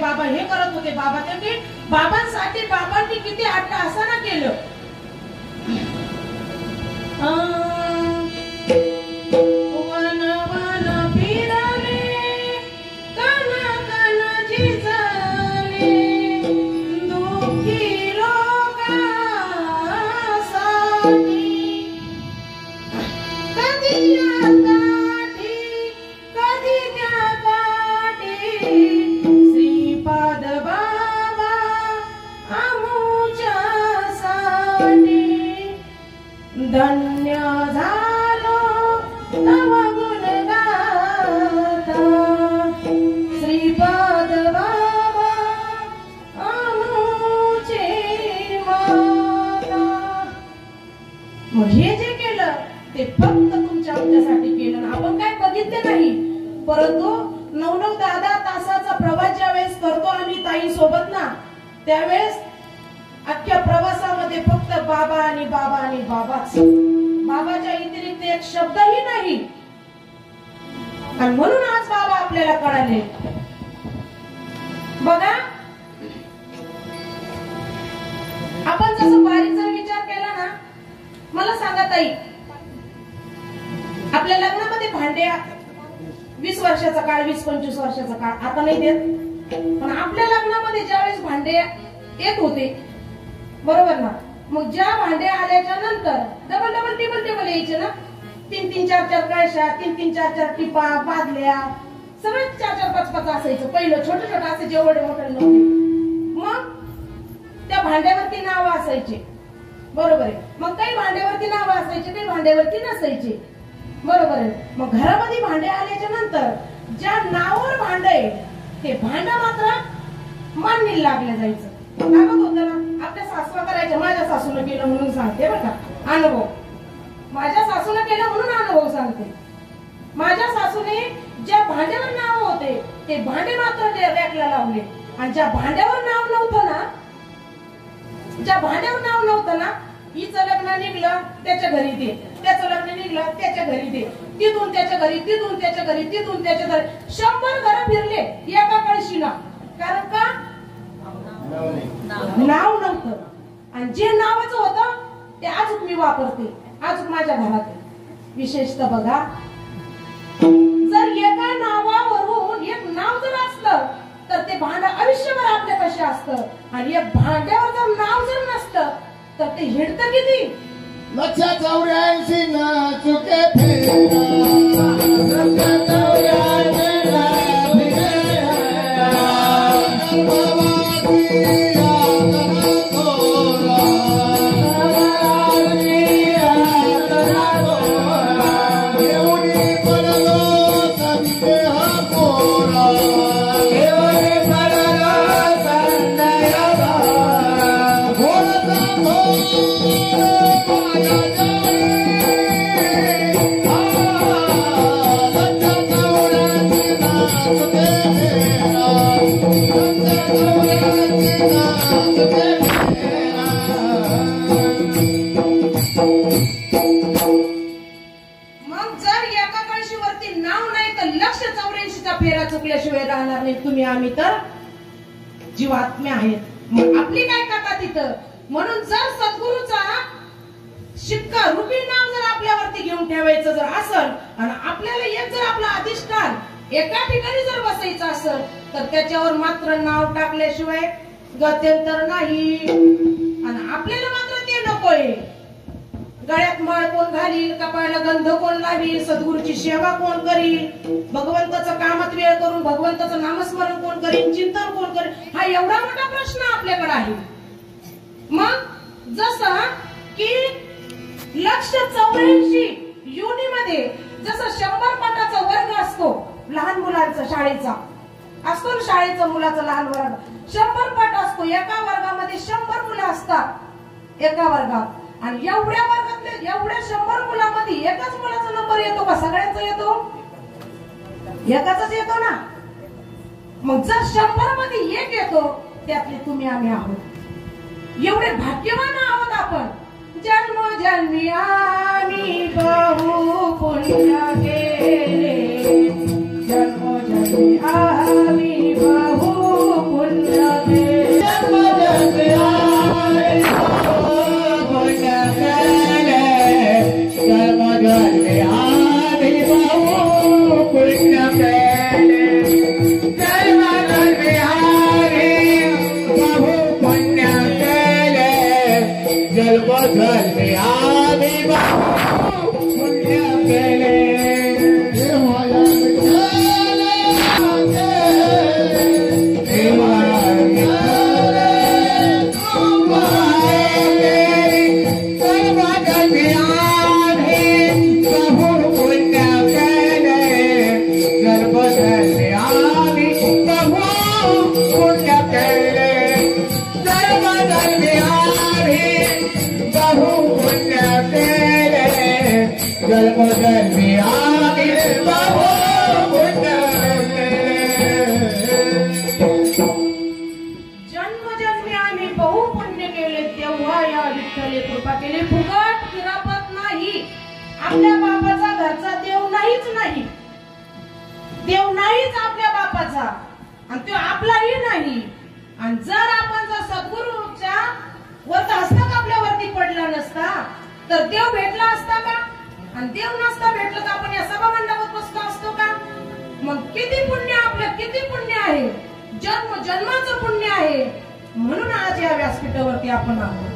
बाबा हे करत होते, बाबा ते बाबांसाठी बाबांनी किती अट्टाहासाना केलं. वन वन फिरले कण कण झिजले दुःखी लोकांसाठी कधी या काठी कधी त्या काठी श्रीपाद बाबा आमुच्यासाठी धन्य झालो तव गुण गाता श्रीपाद बाबा आमुचे माता. मग हे जे केलं ते फक्त तुमच्या आमच्यासाठी केलं. आपण काय बघितले नाही, परंतु 9-9-10 तासाचा प्रवास ज्यावेळेस करतो आम्ही ताई सोबत ना, त्यावेळेस अख्ख्या प्रवासामध्ये फक्त बाबा आणि बाबा आणि बाबाच, बाबाच्या व्यतिरिक्त एक शब्दही नाही. आणि म्हणून आज बाबा आपल्याला कळाले. बघा, आपण जसं बारीचा विचार केला ना, मला सांगा ताई, आपल्या लग्नामध्ये भांडे 20 वर्षाचा काळ, 20-25 वर्षाचा काळ आता नाही देत, पण आपल्या लग्नामध्ये ज्यावेळेस भांडे येत होते, बरोबर ना, मग ज्या भांडे आल्याच्या नंतर डबल टेबल यायचे ना, 3-3, 4-4 कळशा, 3-3, 4-4 टिपा, बादल्या, सगळं 4-4, 5-5 असायचं. पहिलं छोटं असायचे, एवढे मोठे नव्हते. मग त्या भांड्यावरती नाव असायचे, बरोबर आहे. मग काही भांड्यावरती नाव असायचे, काही भांड्यावरती नसायचे, बरोबर आहे. मग घरामध्ये भांडे आल्याच्या नंतर ज्या नावावर भांड आहे ते भांड मात्र मान्य लागलं जायचं. लागत होतं ना. आपल्या सासूला करायचं, माझ्या सासूला केलं म्हणून सांगते बरं का. अनुभव माझ्या सासूला केलं म्हणून अनुभव सांगते. माझ्या सासूने ज्या भांड्यावर नाव होते ते भांडे मात्र रॅकला लावले, आणि ज्या भांड्यावर नाव नव्हतं ना, ज्या भांड्यावर नाव नव्हतं ना, हिचं लग्न निघलं त्याच्या घरी दे, त्याचं लग्न निघलं त्याच्या घरी दे, तिथून त्याच्या घरी, तिथून त्याच्या घरी, तिथून त्याच्या घरी, 100 घरं फिरले एका कळशीला. कारण का नाव नव्हतं. आणि जे नावाचं होतं ते अजून मी वापरते, अजून माझ्या घरात आहे. विशेषतः बघा, जर एका नावावरून एक नाव जर असलं तर ते भांड आयुष्यभर आपल्यापाशी असतं, आणि एक भांड्यावर जर नाव जर नसतं तर ते हिडतं किती. 84 ना चुके फिरा, 84 ना चुकल्याशिवाय राहणार नाही तुम्ही आम्ही तर जीवात्म्या आहेत. मग आपली काय कथा तिथं. म्हणून जर सद्गुरूचा शिक्का रूपी नाव जर आपल्यावरती घेऊन ठेवायचं जर असेल, आणि आपल्याला एक जर आपलं अधिष्ठान एका ठिकाणी जर बसायचं असेल, तर त्याच्यावर मात्र नाव टाकल्याशिवाय गत्यंतर नाही. आणि आपल्याला मात्र ते नकोय. गळ्यात माळ कोण घालील, कपाळाला गंध कोण लावील, सद्गुरूची सेवा कोण करील, भगवंताचं कामात वेळ करून भगवंताचं नामस्मरण कोण करील, चिंतन कोण करेल, हा एवढा मोठा प्रश्न आपल्याकडे आहे. मग जसं की 184 योनीमध्ये जसं 100 पाठाचा वर्ग असतो लहान मुलांचा, शाळेचा असतो ना, शाळेचा मुलाचा लहान वर्ग 100 पाठ असतो. एका वर्गामध्ये 100 मुलं असतात एका वर्गात. आणि एवढ्या वर्गातले एवढ्या 100 मुलांमध्ये एकाच मुलाचा नंबर येतो का सगळ्यांचा येतो? एकाचाच येतो ना. मग जर 100 मध्ये एक येतो, त्यातले तुम्ही आम्ही आहोत. एवढे भाग्यवान आहोत आपण. जन्मोजन्मी आम्ही बहु पुण्य केले, जन्मोजन्मी आम्ही बहु पुण्य केले, जन्मोजन्मी आम्ही आपल्या बापाचा घरचा देव नाहीच नाही. देव नाहीच आपल्या बापाचा, आणि तो आपलाही नाही. आणि जर आपण जर सद्गुरूच्या वरती हस्तक आपल्यावरती पडला नसता तर देव भेटला असता का? आणि देव नसता भेटला तर आपण या सभा मंडपात बसलो असतो का? मग किती पुण्य आपलं, किती पुण्य आहे, जन्म जन्माचं पुण्य आहे. म्हणून आज या व्यासपीठावरती आपण आहोत.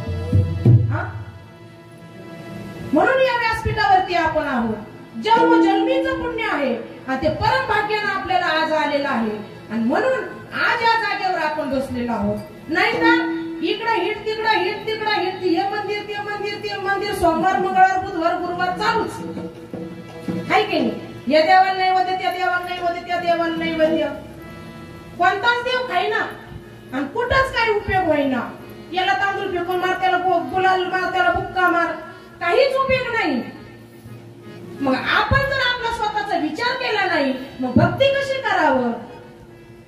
म्हणून या व्यासपीठावरती आपण आहोत. जन्मजन्मीचं पुण्य आहे, आणि ते परम भाग्यानं आपल्याला आज आलेलं आहे. आणि म्हणून आज या जागेवर आपण बसलेलो आहोत. नाहीतर इकडे हिट, तिकडे हिट, तिकडे हिट, हे मंदिर ते मंदिर ते मंदिर, सोमवार मंगळवार बुधवार गुरुवार चालूच आहे की नाही. या देवाला नैवेद्य, त्या देवाला नैवेद्य, त्या देवाला नैवेद्य, कोणताच देव खाईना आणि कुठंच काही उपयोग होईना. होईना. याला तांदूळ फेकून मार, त्याला गुलाल मार, त्याला बुक्का मार, काहीच उपयोग नाही. मग आपण जर आपला स्वतःचा विचार केला नाही, मग भक्ती कशी करावं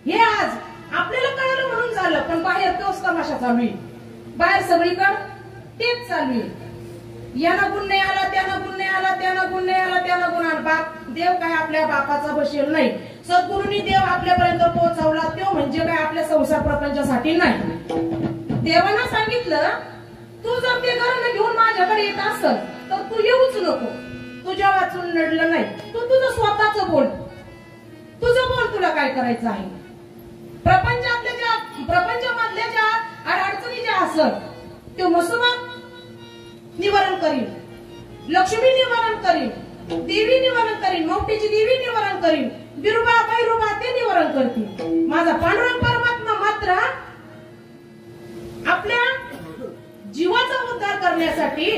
हे आज आपल्याला कळलं म्हणून झालं. पण बाहेर तोच तमाशा चालू आहे. बाहेर सगळीकडे तेच चालू आहे. यानं गुण नाही आला, त्यानं गुण नाही आला, त्यानं गुण नाही आला, त्यानं गुण आला. बाप देव काय आपल्या बापाचा बसेल नाही. सद्गुरूंनी देव आपल्यापर्यंत पोहोचवला, तो म्हणजे काय आपल्या संसार प्रपंचासाठी नाही. देवानं सांगितलं, तू जर ते घरानं घेऊन माझ्याकडे येत असल तर तू येऊच नको. तुझ्या वाचून नडलं नाही. तू तुझं स्वतःच बोल, तुझं बोल, तुला काय करायचं आहे. प्रपंचामधल्या ज्या अडचणी ज्या असत ते मसुबा निवारण करीन, लक्ष्मी निवारण करीन, देवी निवारण करीन, मौटीची देवी निवारण करीन, बिरुबा बैरुबा ते निवारण करतील. माझा पांडुरंग परमात्मा मात्र आपल्या जीवाचा उद्धार करण्यासाठी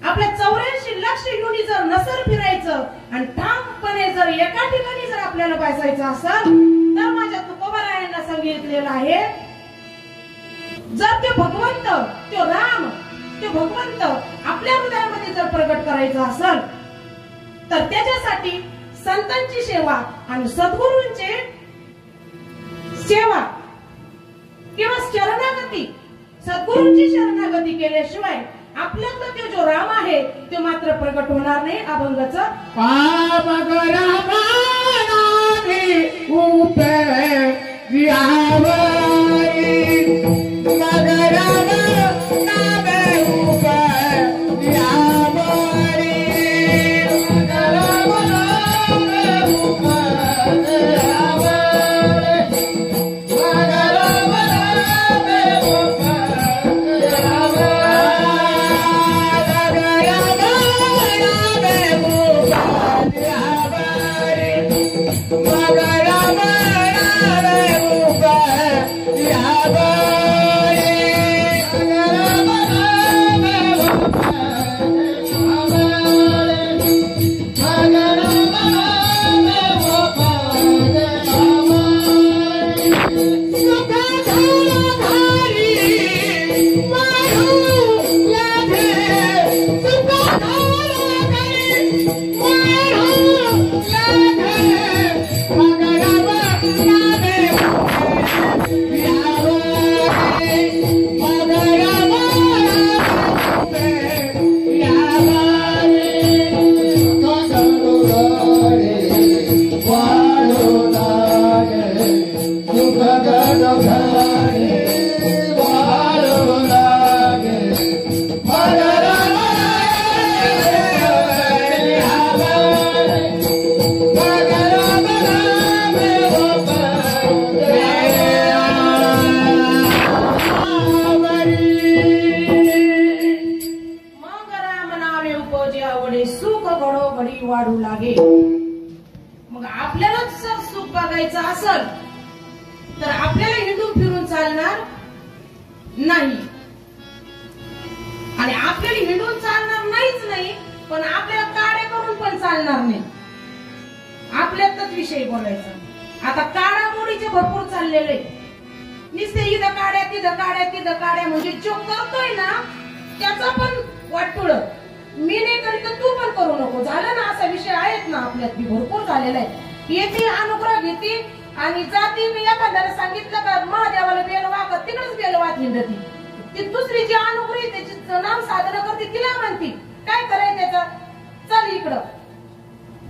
आपल्या 84 लाख योनी जर नसर फिरायचं आणि ठामपणे जर एका ठिकाणी जर आपल्याला बसायचं असेल तर माझ्या तुकोबारायांना सांगितलेलं आहे, जर ते भगवंत, तो राम, ते भगवंत आपल्या हृदयामध्ये जर प्रगट करायचं असेल तर त्याच्यासाठी संतांची सेवा आणि सद्गुरूंची सेवा किंवा शरणागती, सद्गुरूंची शरणागती केल्याशिवाय आपल्यातला तो जो राम आहे तो मात्र प्रगट होणार नाही. अभंगाचं वाढू लागे. मग आपल्याला जर सुख बघायचं असेल तर आपल्याला हिंडून फिरून चालणार नाही. आणि आपल्याला हिंडून चालणार नाहीच नाही, पण आपल्याला काड्या करून पण चालणार नाही. आपल्यातच विषय बोलायचा. आता काडामोडीचे भरपूर चाललेले, नुसते इथं काड्या तिथं काड्या तिथं काड्या, म्हणजे जो करतोय ना त्याचा पण वाटोळ. मी नाही करीत तर तू पण करू नको, झालं ना. असा विषय आहेत ना आपल्यात भरपूर झालेला आहे. येते अनुग्रह घेते आणि जाती. मी एखाद्याला सांगितलं का महादेवाला बेल वागत, तिकडेच बेल वाच हिंडती. ती दुसरी जी अनुग्रही त्याची नाम साधना करते तिला म्हणती काय करायचं त्याचं, चल इकडं.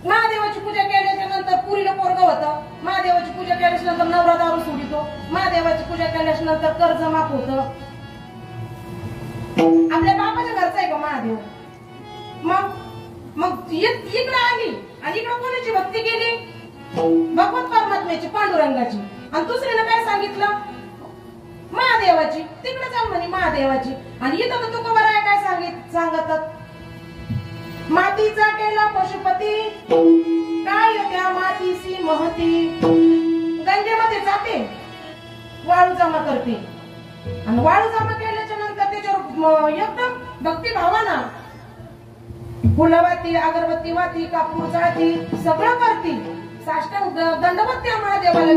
महादेवाची पूजा केल्याच्या नंतर पुरीला पोरग होतं, महादेवाची पूजा केल्याच्या नंतर नवरा दारू सोडितो, महादेवाची पूजा केल्याच्या नंतर कर्ज माफ होतं. आपल्या बापाच्या घरचा आहे का महादेव? मग इकडे आली आणि इकडे कोणाची भक्ती केली? भगवत परमात्म्याची, पांडुरंगाची. आणि दुसरीनं काय सांगितलं? महादेवाची. तिकडे जाऊन म्हणे महादेवाची. आणि इथं तर तुकोबा राय काय सांगतात? मातीचा केला पशुपती, काय त्या मातीची महती. गंगेमध्ये जाते, वाळू जमा करते आणि वाळू जमा केल्याच्या नंतर त्याच्यावर एकदम भक्तिभावानं फुलवाती, अगरबत्ती वाती, कापूर जाळती, सगळं करती. साष्टांग दंडवत त्या महादेवाला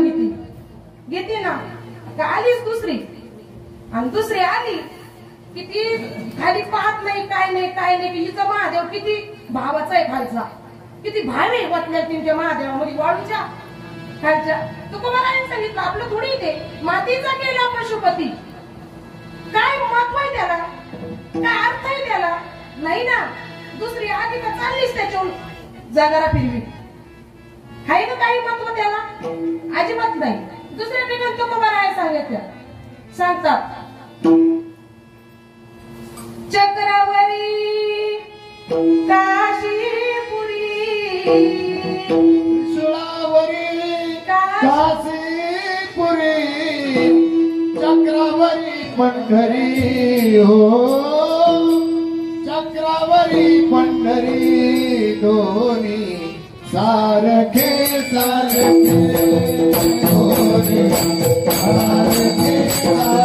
घेते ना. का आलीच दुसरी आणि दुसरी आली की ती खाली पाहत नाही, काय नाही काय नाही, की हिचा महादेव किती भावाचा आहे खालचा, किती भावे वाटल्या तुमच्या महादेवामध्ये वाळूच्या खालच्या. तुकोबारायांनी सांगितलं आपलं थोडी ते मातीचा केला पशुपती. काय महत्व आहे त्याला, काय अर्थ आहे त्याला? नाही ना. दुसरी आधी का चाललीच त्याच्यावर जागारा फिरवी, आहे का काही महत्व त्याला? अजिबात नाही. दुसऱ्या ठिकाणी तुकोबाराय सांगतात चक्रावरी काशीपुरी, त्रिशूळावरी काशीपुरी, चक्रावरी पंढरी हो, चक्रावरी पंढरी दोन्ही सारखे सारखे दोन्ही सारखे सारखे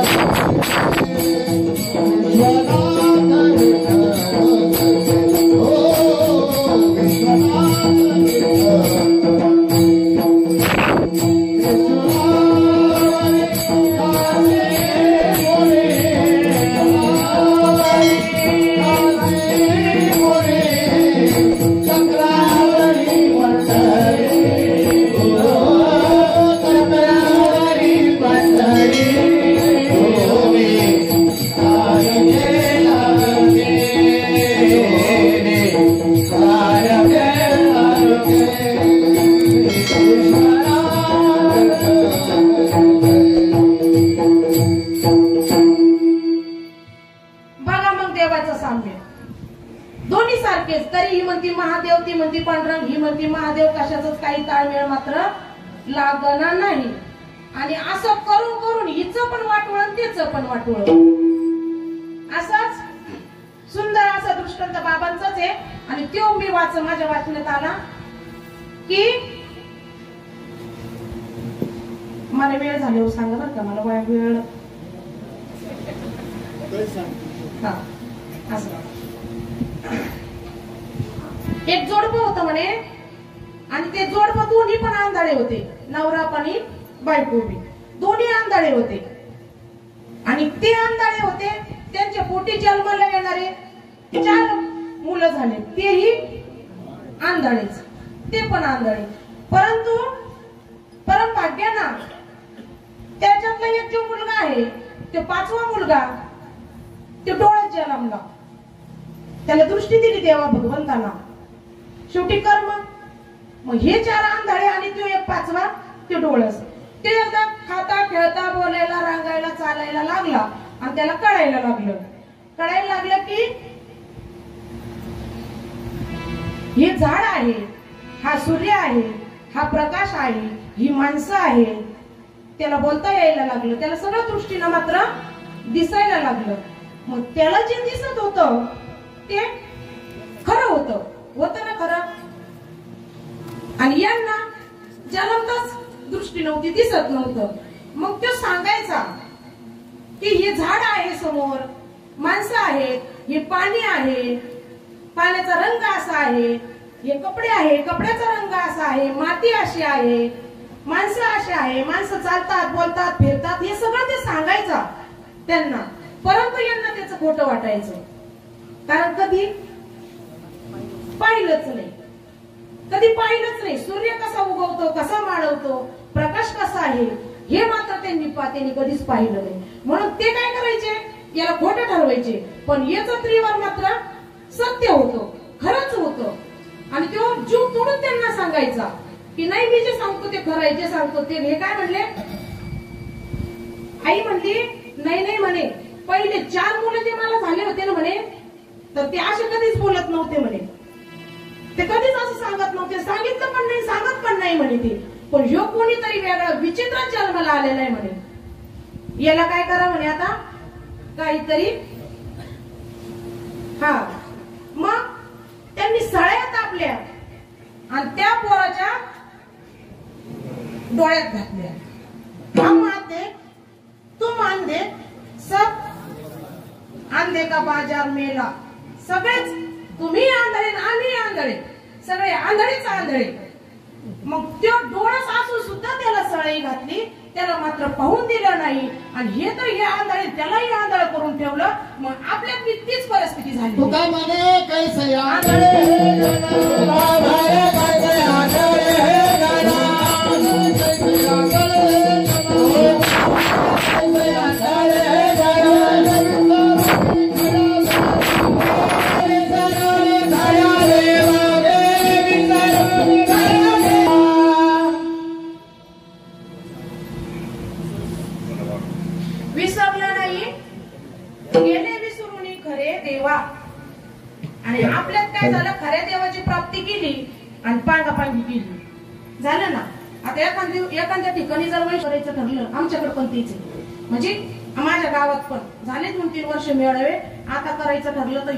पांडुरंग, ही म्हणती महादेव, कशाचाच काही ताळमेळ मात्र लागणार नाही. आणि असं करून करून हिचं पण वाटवळ त्याचं पण वाटवळ. असाच सुंदर असा दृष्टांत बाबांचाच आहे. आणि तो मी माझ्या वाचण्यात आला की मला वेळ झाल्यावर सांगा बरं का, मला वेळ हा असं. एक जोडपं होतं म्हणे, आणि ते जोडपं दोन्ही पण आंधळे होते, नवरा आणि बायको बी दोन्ही आंधळे होते. आणि ते आंधळे होते, त्यांच्या पोटी जन्माला येणारे 4 मुलं झाले, तेही आंधळेच, ते पण आंधळे. परंतु परम भाग्यानं त्याच्यातला एक जो मुलगा आहे, तो 5वा मुलगा, तो डोळ्यात जन्मला. त्याला दृष्टी दिली देवा भगवंताना. शेवटी कर्म. मग हे 4 आंधळे आणि तो एक 5वा, तो डोळस. ते एकदा खाता खेळता बोलायला रांगायला चालायला लागला आणि त्याला कळायला लागलं की हे झाड आहे, हा सूर्य आहे, हा प्रकाश आहे, ही माणसं आहे. त्याला बोलता यायला लागलं, त्याला सगळं दृष्टीनं मात्र दिसायला लागलं. मग त्याला जे दिसत होतं ते खरं होतं ना खरं. आणि यांना जन्मताच दृष्टी नव्हती, दिसत नव्हतं. मग तो सांगायचा की हे झाड आहे समोर, माणसं आहेत, हे पाणी आहे, पाण्याचा रंग असा आहे, हे कपडे आहे, कपड्याचा रंग असा आहे, माती अशी आहे, माणसं अशी आहे, माणसं चालतात बोलतात फिरतात, हे सगळं ते सांगायचं त्यांना. परंतु यांना त्याचं खोटं वाटायचं, कारण कधी पाहिलंच नाही, सूर्य कसा उगवतो, कसा माळवतो, प्रकाश कसा आहे, हे मात्र त्यांनी कधीच पाहिलं नाही. म्हणून ते काय करायचे, याला खोटं ठरवायचे. पण याचं त्रिवार मात्र सत्य होतं, खरंच होतं. आणि तो जीव तोडून त्यांना सांगायचा की नाही, मी जे सांगतो ते खरं आहे, जे सांगतो ते. हे काय म्हणले, आई म्हणली नाही म्हणे, पहिले 4 मुलं जे मला झाले होते ना म्हणे, तर ते असे कधीच बोलत नव्हते म्हणे, ते कधीच असं सांगत नव्हते, सांगितलं पण नाही, सांगत पण नाही म्हणे ते. पण ह्यो कोणीतरी वेगळा विचित्र जन्माला आलेला आहे म्हणे, याला काय करा म्हणे आता काहीतरी. हा, मग त्यांनी सळ्या तापल्या आणि त्या पोराच्या डोळ्यात घातल्या. हम आते तुम आंधे, सब आंधे का बाजार मेला. सगळेच, तुम्ही आंधळे आम्ही आंधळे, सगळे आंधळेच आंधळे. मग तो डोळस असून सुद्धा त्याला सळई घातली, त्याला मात्र पाहून दिलं नाही. आणि हे तर हे आंधळे त्यालाही झालं मग आपल्यात बी तीच परिस्थिती झाली. तुका म्हणे कैसे आंधळे हे गणा, तुका म्हणे कैसे आंधळे हे गणा, कैसे आंधळे हे गणा, कैसे आंधळे हे गणा, विसरलं नाही गेले विसरून खरे देवा. आणि आपल्यात काय झालं, खऱ्या देवाची प्राप्ती केली आणि पांगापांगी केली, झालं ना. आता एखाद्या ठिकाणी जर वैश करायचं ठरलं, आमच्याकडे पण तेच आहे, म्हणजे माझ्या गावात पण झाले 2-3 वर्ष मेळावे. आता करायचं ठरलं तर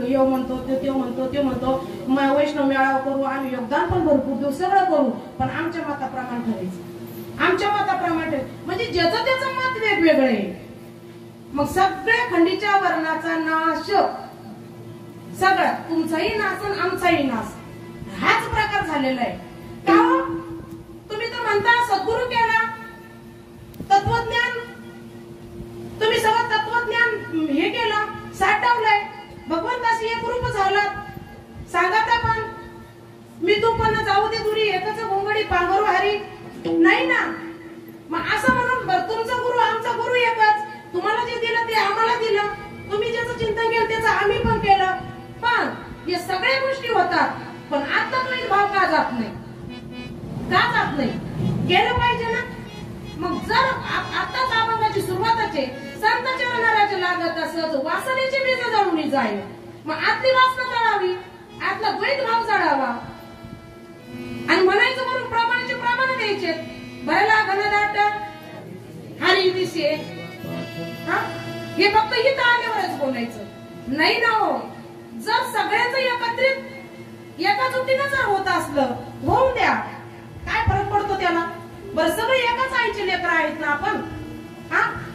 यो म्हणतो, तो म्हणतो वैष्णव मेळावा करू, आम्ही योगदान पण भरपूर देऊ, सगळं करू, पण आमच्या मताप्रमाणे ठरायचं, आमच्या मताप्रमाणे. म्हणजे ज्याचं त्याचं मत वेगवेगळं आहे. मग सगळ्या खंडीच्या वर्णाचा नाश, सगळं तुमचाही नाश आणि आमचाही नाश, हाच प्रकार झालेला आहे. का तुम्ही तर म्हणता सद्गुरू केला, तत्वज्ञान, तुम्ही सगळं तत्वज्ञान हे केलं, साठवलंय, भगवंताशी एक रूप झालात, सांगता पण मी तू पण जाऊ दे दुरी, एकच गोंगडी पांघरू हरी नाही ना. मग असं म्हणून तुमचा गुरु आमचा गुरु एकच, तुम्हाला जे दिलं ते आम्हाला दिलं, तुम्ही ज्याचं चिंतन केलं त्याचं आम्ही पण केलं. पण हे सगळ्या गोष्टी होतात, पण आता तो भाव का जात नाही, का जात नाही, गेलं पाहिजे ना. मग जर आताच अभंगाची सुरुवातच आहे, संत चरणाराच्या लागत असत वासनेची बीज जळून जाईल. मग आतली वासना जळावी, आतला द्वैत भाव जळावा, आणि म्हणायचं म्हणून प्रमाणाचे प्रमाण द्यायचे. भरला घनदाट हरी दिसे, हे फक्त इथं आल्यावरच बोलायचं नाही ना हो. जर सगळ्याच एकत्रित एका चुकीनं जर होत असलं, होऊन द्या, काय फरक पडतो त्याला. बरं सगळे एकाच आईचे लेकर आहेत ना आपण,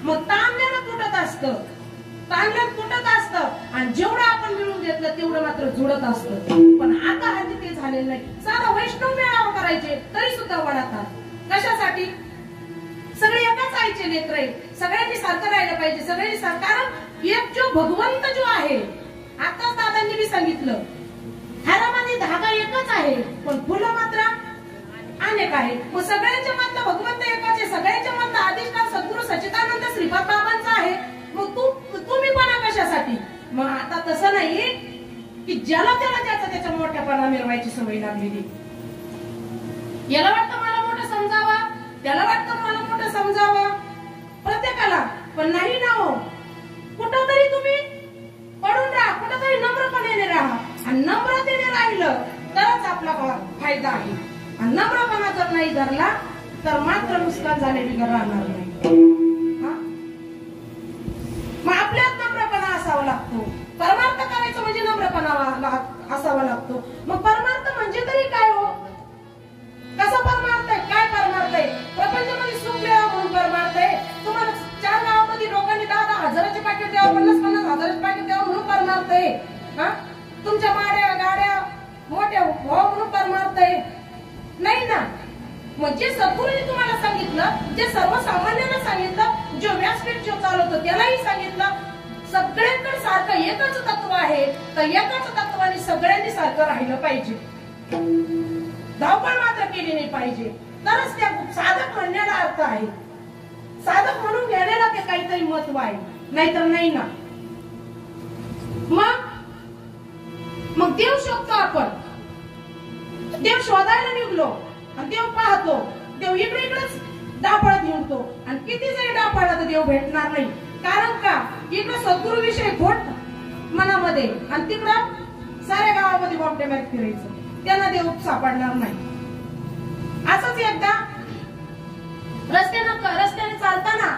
मग ताणल्यानं तुटत असतं, ताणल्यानं तुटत असतं, आणि जेवढं आपण मिळून घेतलं तेवढं मात्र जुळत असतं. पण आता हल्ली ते झालेलं नाही. साधा वैष्णव मेळावा करायचे तरी सुद्धा वळतात. कशासाठी? सगळे एकाच आईचे लेकर आहे, सगळ्यांनी सारखं राहिलं पाहिजे, सगळ्यांनी कारण एक जो भगवंत जो आहे, आताच दादांनी बी सांगितलं, हारामध्ये धागा एकच आहे पण फुलं मात्र अनेक आहे. मग सगळ्यांच्या मधला भगवंत एकच आहे, सगळ्यांच्या मधला अधिष्ठान सद्गुरू सच्चिदानंद श्रीपाद बाबांचा आहे. मग तुम्ही पण कशासाठी? मग आता तसं नाही की ज्याला त्याला त्याच्या मोठ्यापणा मिरवायची सवय लागलेली. याला वाटतं मला मोठं समजावा, त्याला वाटतं मला मोठं समजावं, प्रत्येकाला. पण नाही ना हो, कुठंतरी तुम्ही पडून राहा, कुठंतरी नम्रपणाने राहा, आणि नम्रतेने राहिलं तरच आपला फायदा आहे. आणि नम्रपणा जर नाही धरला तर मात्र नुकसान झालेली राहणार नाही. मग आपल्यात नम्रपणा असावा लागतो. परमार्थ करायचं म्हणजे नम्रपणा असावा लागतो. मग परमार्थ म्हणजे तरी काय हो? कसा परमार्थ आहे? काय परमार्थ आहे? प्रपंचामध्ये सुख मिळावं म्हणून परमार्थ आहे. तुम्हाला 4 गावामध्ये लोकांनी 10-10 हजाराचे पाकिट द्यावं, 50-50 हजाराचे पाकिट द्यावं म्हणून परमार्थ आहे. तुमच्या माड्या गाड्या मोठ्या व्हावं म्हणून परमार्थ आहे नाही ना. म्हणजे सद्गुरूंनी तुम्हाला सांगितलं, जे सर्वसामान्यांना सांगितलं, जो व्यासपीठ जो चालवतो त्यालाही सांगितलं, सगळ्यांकडे सारखं एकच तत्व आहे, तर एकाच तत्वाने सगळ्यांनी सारखं राहिलं पाहिजे. धावपळ मात्र केली नाही पाहिजे, तरच त्या साधक म्हणण्याला अर्थ आहे. साधक म्हणून घेण्याला ते काहीतरी महत्व आहे, नाहीतर नाही ना. मग देव शोधतो आपण, देव शोधायला निघलो आणि देव पाहतो, देव इकडेच डापळत हिंडतो, आणि किती जरी डापळला तर देव भेटणार नाही. कारण का? इकडे सद्गुरू विषय खोट मनामध्ये, आणि तिकडं साऱ्या गावामध्ये बॉम्बे मॅच फिरायचं, त्यांना देव सापडणार नाही. असंच एकदा रस्त्याने चालताना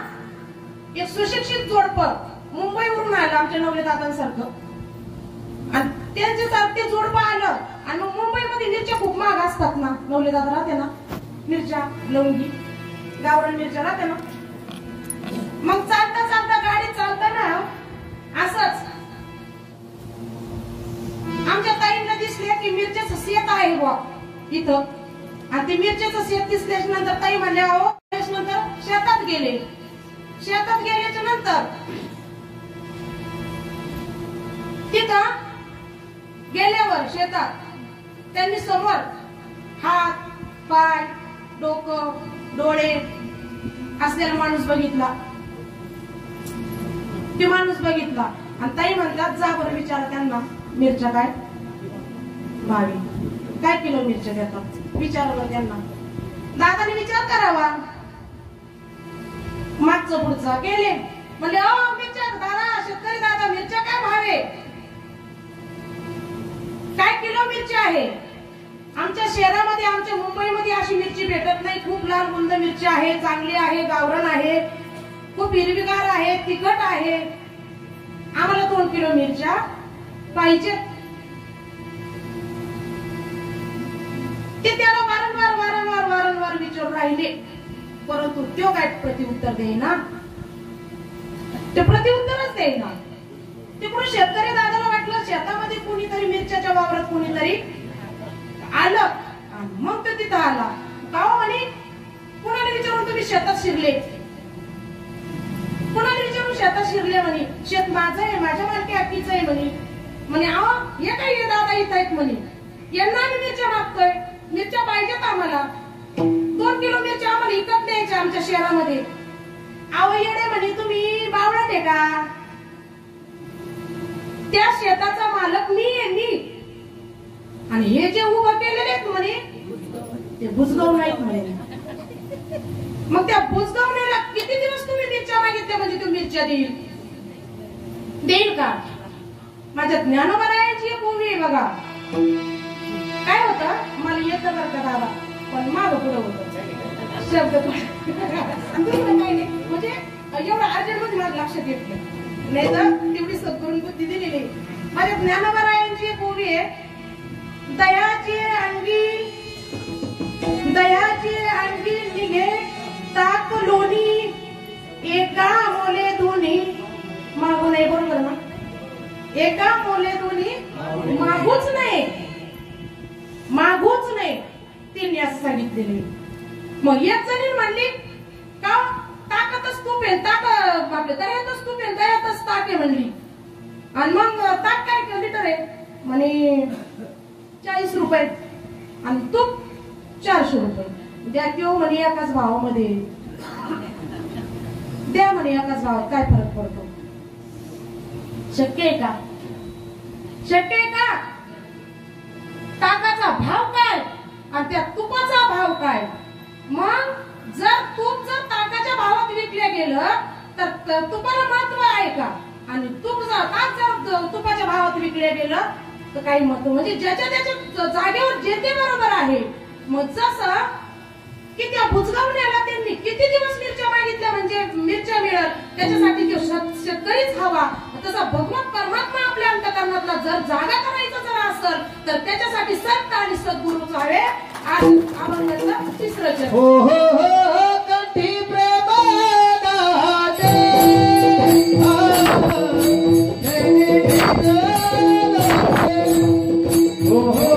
एक सुशिक्षित जोडपं मुंबईवरून आलं, आमच्या नवले दादांसारखं, आणि त्यांच्यासारखे जोडपं आलं. आणि मग मुंबईमध्ये मिरच्या खूप महाग असतात ना, नवले दादा राहते ना, मिरच्या लवंगी गावरान मिरच्या राहते ना. मग चालता गाडी चालताना असंच आमच्या ताईंना दिसले की मिरच्याचं शेत आहे बुवा इथं, आणि ते मिरच्याचं शेत दिसल्याच्या नंतर ताई म्हणल्या, हो नंतर शेतात गेले. शेतात गेल्याच्या नंतर समोर शेतात त्यांनी समोर हात पाय डोकं डोळे असलेला माणूस बघितला. ते माणूस बघितला आणि ताई म्हणतात जा बरं विचारा त्यांना मिरच्या काय भावी काय किलो मिरच्या देतात विचारलं त्यांना. दादाने विचार करावा मागचं पुढचं केले म्हणजे अहो मिरच्या दादा शेतकरी दादा मिरच्या काय भाव आहे काय किलो मिरची आहे. आमच्या शहरामध्ये आमच्या मुंबईमध्ये अशी मिरची भेटत नाही. खूप लाल बुंद मिरची आहे चांगली आहे गावरान आहे खूप हिरवीगार आहे तिखट आहे. आम्हाला 2 किलो मिरच्या पाहिजे. ते त्याला वारंवार वारंवार वारंवार विचारून राहिले परंतु तो काय प्रतिउत्तर देईना. ते प्रतिउत्तरच देईना. तिकडून शेतकरी दादाला वाटलं शेतामध्ये कुणीतरी मिरच्याच्या वावरात कुणीतरी आलं मग तो तिथं आला. गाव म्हणे कुणाला विचारून तुम्ही शेतात शिरले कुणाला विचारून शेतात शिरले म्हणे शेत माझं आहे माझ्या मालकी हक्कीचं आहे म्हणे अहो हे काय हे दादा इथं आहेत म्हणे यांना आम्ही मिरच्या मागतोय मिरच्या पाहिजेत आम्हाला 2 किलो मिरच्या आम्हाला विकत द्यायच्या आमच्या शहरामध्ये. अहो येडे म्हणे तुम्ही बावळट आहे का त्या शेताचा मालक मी आहे मी आणि हे जे उभं केलेले आहेत म्हणे ते बुजगाव नाहीत म्हणे. मग त्या बुजगावण्याला किती दिवस तुम्ही मिरच्या मागितल्या म्हणजे तो मिरच्या देईल का. माझ्या ज्ञानोबरायांची एक उभी आहे बघा काय होतं मला येतं बरं का दादा पण मागं पुढं होतं शब्द काय नाही म्हणजे एवढं अर्जंट मध्ये माझ्या लक्षात येत नाही तर तेवढी सद्गुण बुद्धी दिलेली. माझ्या ज्ञानोबरायांची एक उभी आहे दयाची अंगी निघे ताक लोणी एका मोले दोन्ही मागू नाही बरोबर ना एका मोले दोन्ही मागूच नाही तिने असं सांगितलेले. मग एक जणी म्हणली का ताकतच तूप आहे ताक आपल्या दह्यातच तूप आहे दह्यातच ताक आहे म्हणली. आणि मग ताक काय लिटर आहे म्हणे 40 रुपये आणि तूप 400 रुपये द्या किंवा म्हणे एकाच भावामध्ये द्या म्हणे एकाच भावात काय फरक पडतो. शक्य आहे का ताकाचा भाव काय आणि त्या तुपाचा भाव काय. मग जर तूप जर ताकाच्या भावात विकले गेलं तर तुपाला महत्व आहे का आणि ताक जर तुपाच्या भावात विकले गेलं तर काही महत्व म्हणजे ज्याच्या त्याच्या जागेवर जे ते बरोबर आहे. मग जसं की त्या बुजगावण्याला त्यांनी किती दिवस मिरच्या मागितल्या म्हणजे मिरच्या मिळेल त्याच्यासाठी तो शेतकरीच हवा. तसा भगवत परमात्मा आपल्या अंतकरणातला जर जागा करायचा जर असेल तर त्याच्यासाठी संत आणि सद्गुरूच हवे. आज आपण तिसरं कंठी प्रेम Oh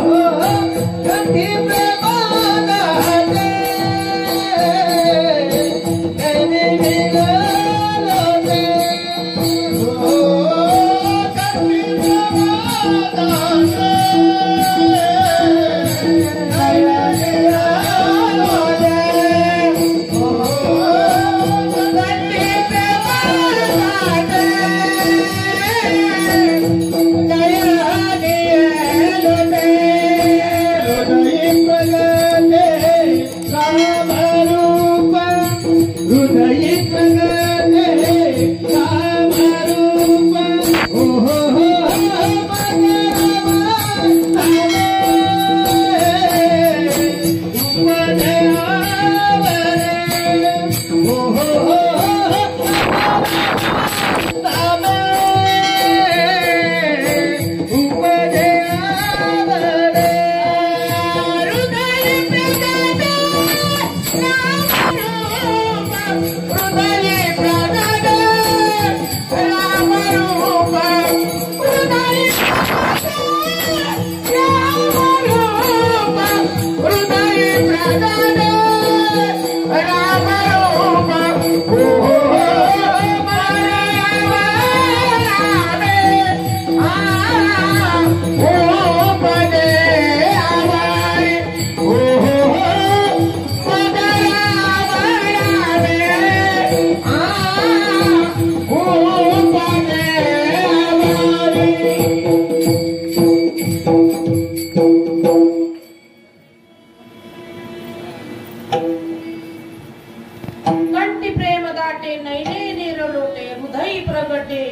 हृदयी प्रगटे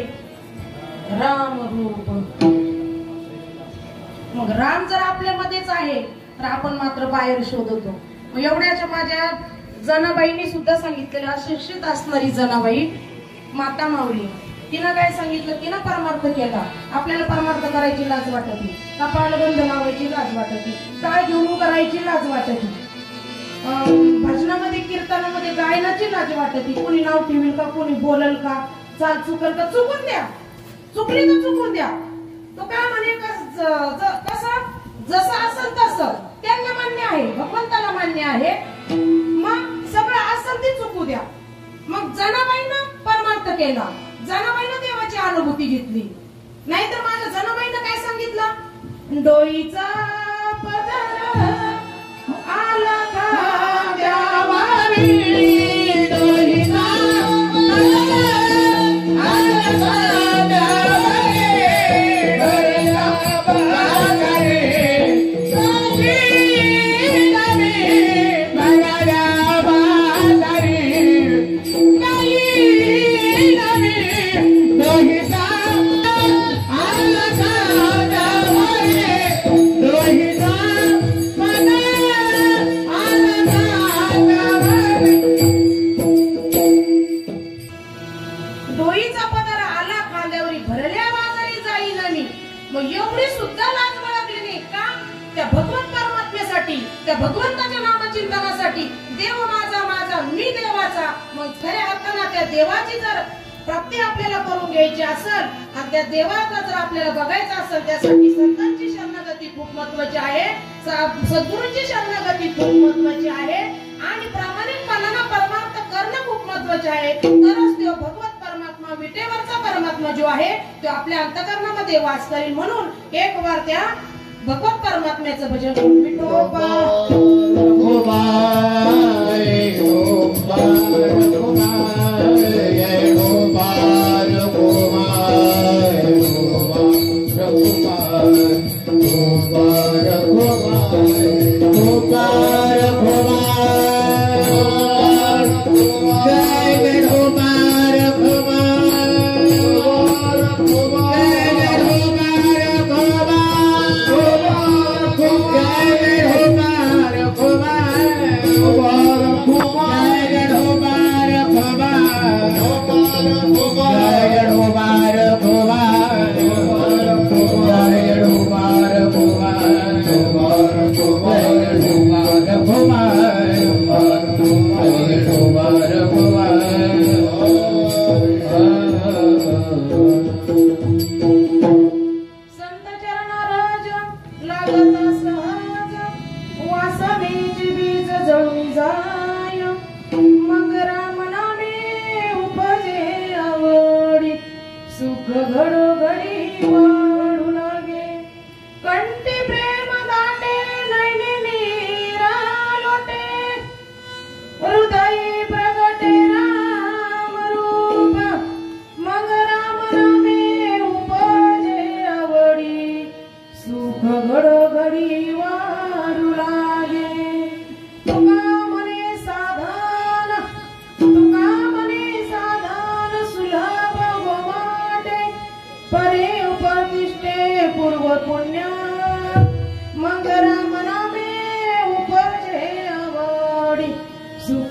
राम रूप. मग राम जर आपल्यामध्येच आहे तर आपण मात्र बाहेर शोधतो. मग एवढ्याच्या माझ्या जनाबाईंनी सुद्धा सांगितलेलं, अशिक्षित असणारी जनाबाई माता माऊली, तिनं काय सांगितलं, तिनं परमार्थ केला. आपल्याला परमार्थ करायची लाज वाटत, कपाळ बंद लावायची लाज वाटत, टाळ घेऊन करायची लाज वाटत, भजनामध्ये कीर्तनामध्ये गायनाची लाज वाटत, कोणी नाव ठेवील का, कोणी बोलल का, चाल चुकल का, चुकून द्या, चुकली तर चुकून द्या. तो काय म्हणे, कसं जसं असेल तसं त्यांना मान्य आहे, भगवंताला मान्य आहे. मग सगळं असेल ते चुकू द्या. मग जनाबाईनं परमार्थ केला, जनाबाईनं देवाची अनुभूती घेतली. नाहीतर माझ्या जनाबाईनं काय सांगितलं, डोईचा पदर आला का द्यावावी, डोईचा भगवंताच्या नामचिंतनासाठी, देव माझा माझा मी देवाचा. मग खऱ्या अर्थानं त्या देवाची जर प्राप्ती आपल्याला करून घ्यायची असेल आणि त्या देवाचा जर आपल्याला बघायचं असेल, त्यासाठी संतांची शरणागती खूप महत्वाची आहे, सद्गुरूंची शरणागती खूप महत्वाची आहे आणि प्रामाणिकपणानं परमार्थ करणं खूप महत्वाचे आहे. तरच तो भगवत परमात्मा, विटेवरचा परमात्मा जो आहे तो आपल्या अंतःकरणामध्ये वास करेल. म्हणून एक वार त्या भगवत परमात्म्याचं भजन करून विठोबा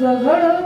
Mother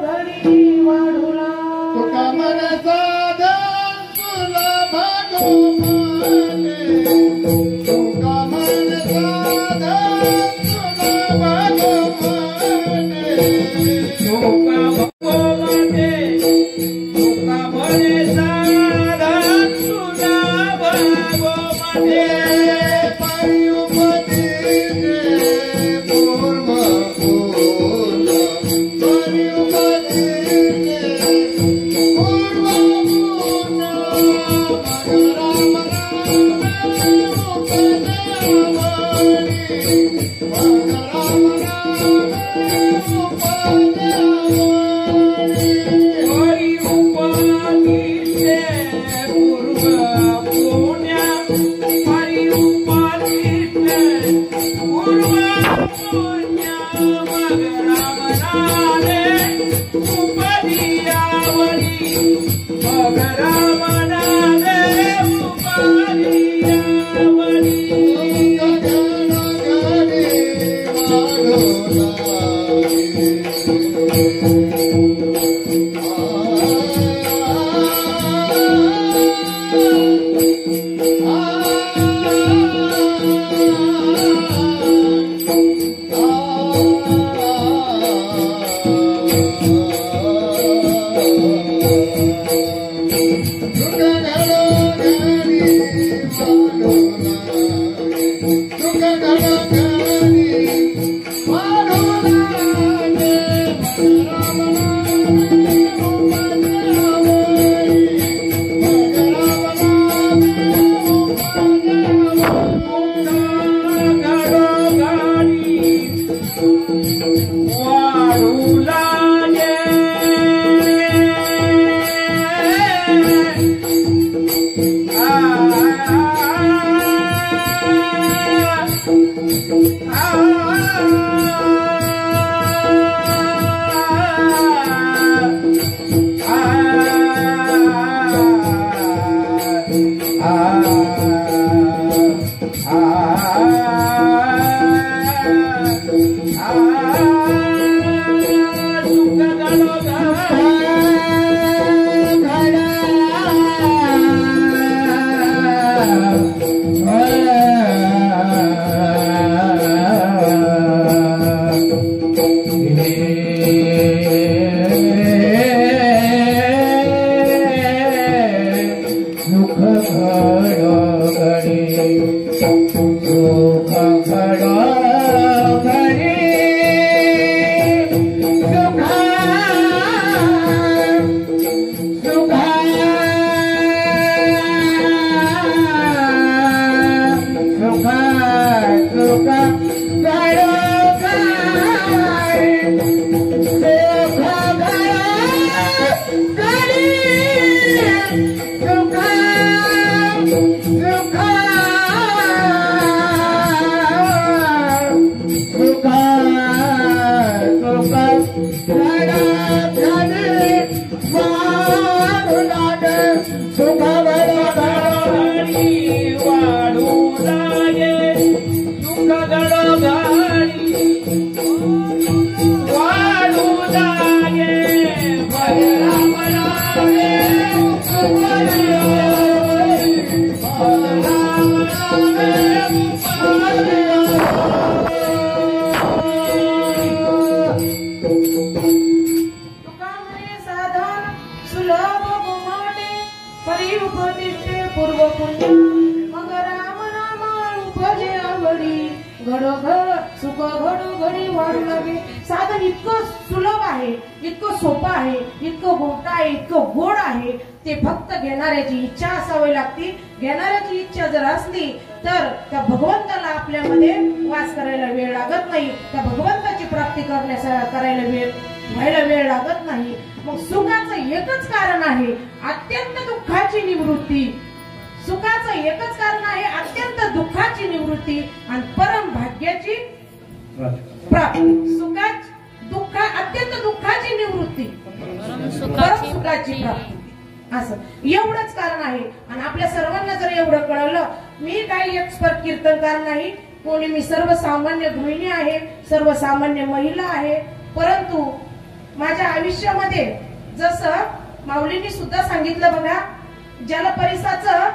साधन इतकं सुलभ आहे, इतकं सोपं आहे, इतकं मोठं आहे, इतकं गोड आहे. ते फक्त घेणाऱ्याची इच्छा असावी लागती. घेणाऱ्याची इच्छा जर असली तर त्या भगवंताला आपल्यामध्ये वास करायला वेळ लागत नाही. त्या भगवंताची प्राप्ती व्हायला वेळ लागत नाही. मग सुखाचं एकच कारण आहे, अत्यंत दुःखाची निवृत्ती. सुखाचं एकच कारण आहे, अत्यंत दुःखाची निवृत्ती आणि परम भाग्याची प्राप्ती. अत्यंत दुःखाची निवृत्ती, परम सुखाची प्राप्ती, असं एवढंच कारण आहे. आणि आपल्या सर्वांना जर एवढं कळलं, मी काही एक्सपर्ट कीर्तनकार नाही, कोणी मी सर्वसामान्य गृहिणी आहे, सर्वसामान्य महिला आहे. परंतु माझ्या आयुष्यामध्ये जसं माऊलींनी सुद्धा सांगितलं बघा, ज्याला परिसाचं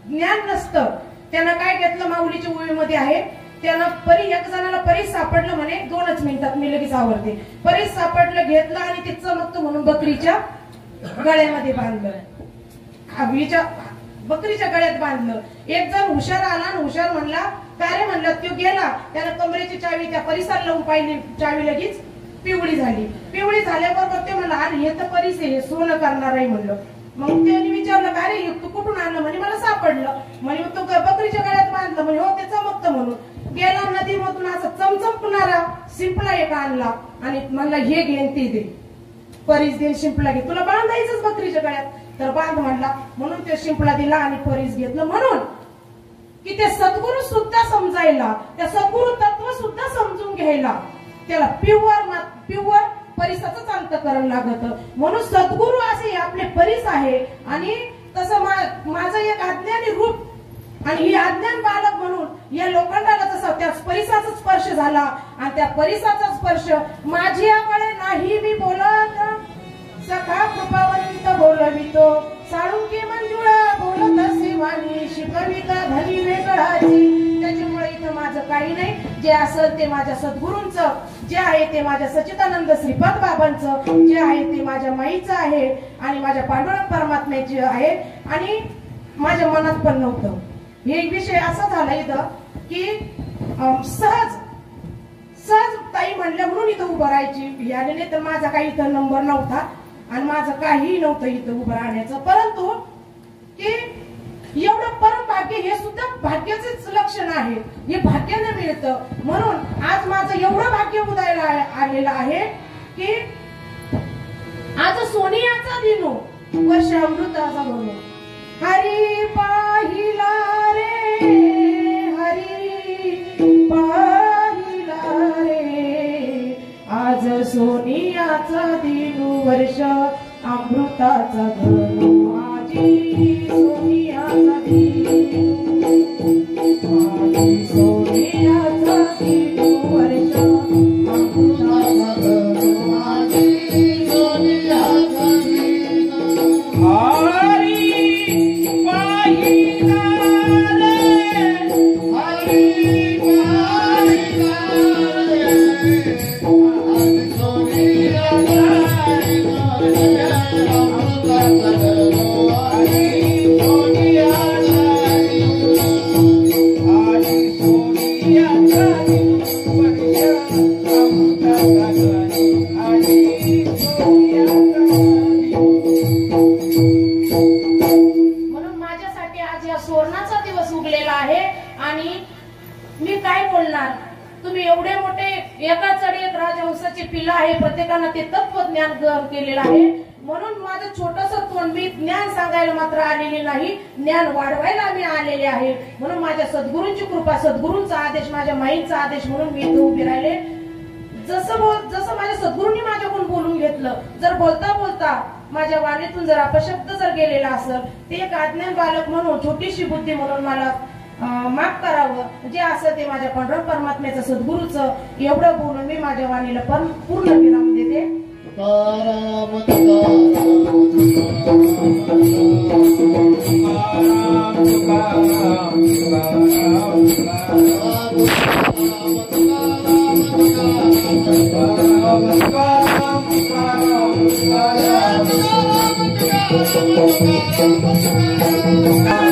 ज्ञान नसतं त्यानं काय घेतलं, माऊलीच्या ओळीमध्ये आहे, त्यानं एक जणाला परीस सापडलं म्हणे, 2च मिनिटात मी लगेच आवरते. परीस सापडलं, घेतलं आणि ते चमकतं म्हणून बकरीच्या गळ्यामध्ये बांधलं, बकरीच्या गळ्यात बांधलं. एक जण हुशार आला आणि हुशार म्हणला, काय रे म्हणलं, तो गेला, त्यानं कमरेची चावी त्या परिसाला लावून पाहिली, चावी लगेच पिवळी झाली. पिवळी झाल्याबरोबर ते म्हणलं, अरे हे तर परीस आहे, हे सोनं करणार आहे म्हणलं. मग त्यांनी विचारलं, काय रे तू कुठून आणलं, म्हणे मला सापडलं. म्हणे तू बकरीच्या गळ्यात बांधलं, म्हणे हो ते चमकतं म्हणून. गेला नदीमधून असं चमचमणारा शिंपला एक आणला आणि म्हणला, हे घेन ते दे, परीस दे, शिंपला घे, तुला बांधायचंच बकरीच्या गळ्यात तर बांध म्हणला. म्हणून ते शिंपला दिला आणि परीस घेतलं. म्हणून की ते सद्गुरू सुद्धा समजायला, त्या सद्गुरू तत्व सुद्धा समजून घ्यायला त्याला प्युअर परिसाचंच अंतकरण लागत. म्हणून सद्गुरू असे आपले परीस आहे आणि तसं माझं एक अज्ञानी रूप आणि ही अज्ञान बालक म्हणून या लोखंडाला तसा त्या परिसाचा स्पर्श झाला आणि त्या परिसाचा स्पर्श माझ्याकडे नाही मी बोलत सखा कृपावंत बोलवितो साळुंकी मंजुळा बोलत असे वाणी शिकविता धनी वेगळाची. त्याच्यामुळे इथं माझं काही नाही. जे असेल ते माझ्या सद्गुरूंचं, जे आहे ते माझ्या सच्चिदानंद श्रीपाद बाबांचं, जे आहे ते माझ्या माईचं आहे आणि माझ्या पांडुरंग परमात्म्याचे आहे आणि माझ्या मनात पण नव्हतं. हे विषय असा झाला इथं की सहज ताई म्हणल्या म्हणून इथं उभं राहायची याने, नाही तर माझा काही इथं नंबर नव्हता आणि माझं काही नव्हतं इथं उभं राहण्याचं. परंतु की एवढं परम भाग्य हे सुद्धा भाग्याचेच लक्षण आहे. हे भाग्याने मिळतं म्हणून आज माझं एवढं भाग्य उदयाला आलेलं आहे की आज सोनियाचा दिनो वर्ष अमृताचा म्हणून हरी पाहिला रे हरी पाहिला रे आज सोनियाचा दिन वर्ष अमृताचा धनु माझी सोनियाचा दिन माझी सोनियाचा दिन वर्ष अमृताचा धनु माझी सोनियाचा दिन हरी पाहिला रे हरी पाहिला रे आज सोनियाचा म्हणून माझ्यासाठी आज या सुवर्णाचा दिवस उगलेला आहे. आणि मी काय बोलणार, तुम्ही एवढे मोठे एका चढी एक राजहंसाची पिलं आहे, प्रत्येकानं ते तत्वज्ञान ग्रहण केलेलं आहे. म्हणून माझं छोटस तोंड, मी ज्ञान सांगायला मात्र आलेले नाही, ज्ञान वाढवायला मी आलेले आहे. म्हणून माझ्या सद्गुरूंची कृपा, सद्गुरूंचा आदेश, माझ्या माईंचा आदेश म्हणून मी इथे उभी राहिले. जसं माझ्या सद्गुरूंनी माझ्याकडून बोलून घेतलं, जर बोलता बोलता माझ्या वाणीतून जर अपशब्द जर गेलेला असेल, ते एक अज्ञान बालक म्हणून, छोटीशी बुद्धी म्हणून मला माफ करावं. जे असं ते माझ्या पांडुरंग परमात्म्याचं सद्गुरूचं एवढं बोलून मी माझ्या वाणीला पूर्ण विराम देते. Thank you.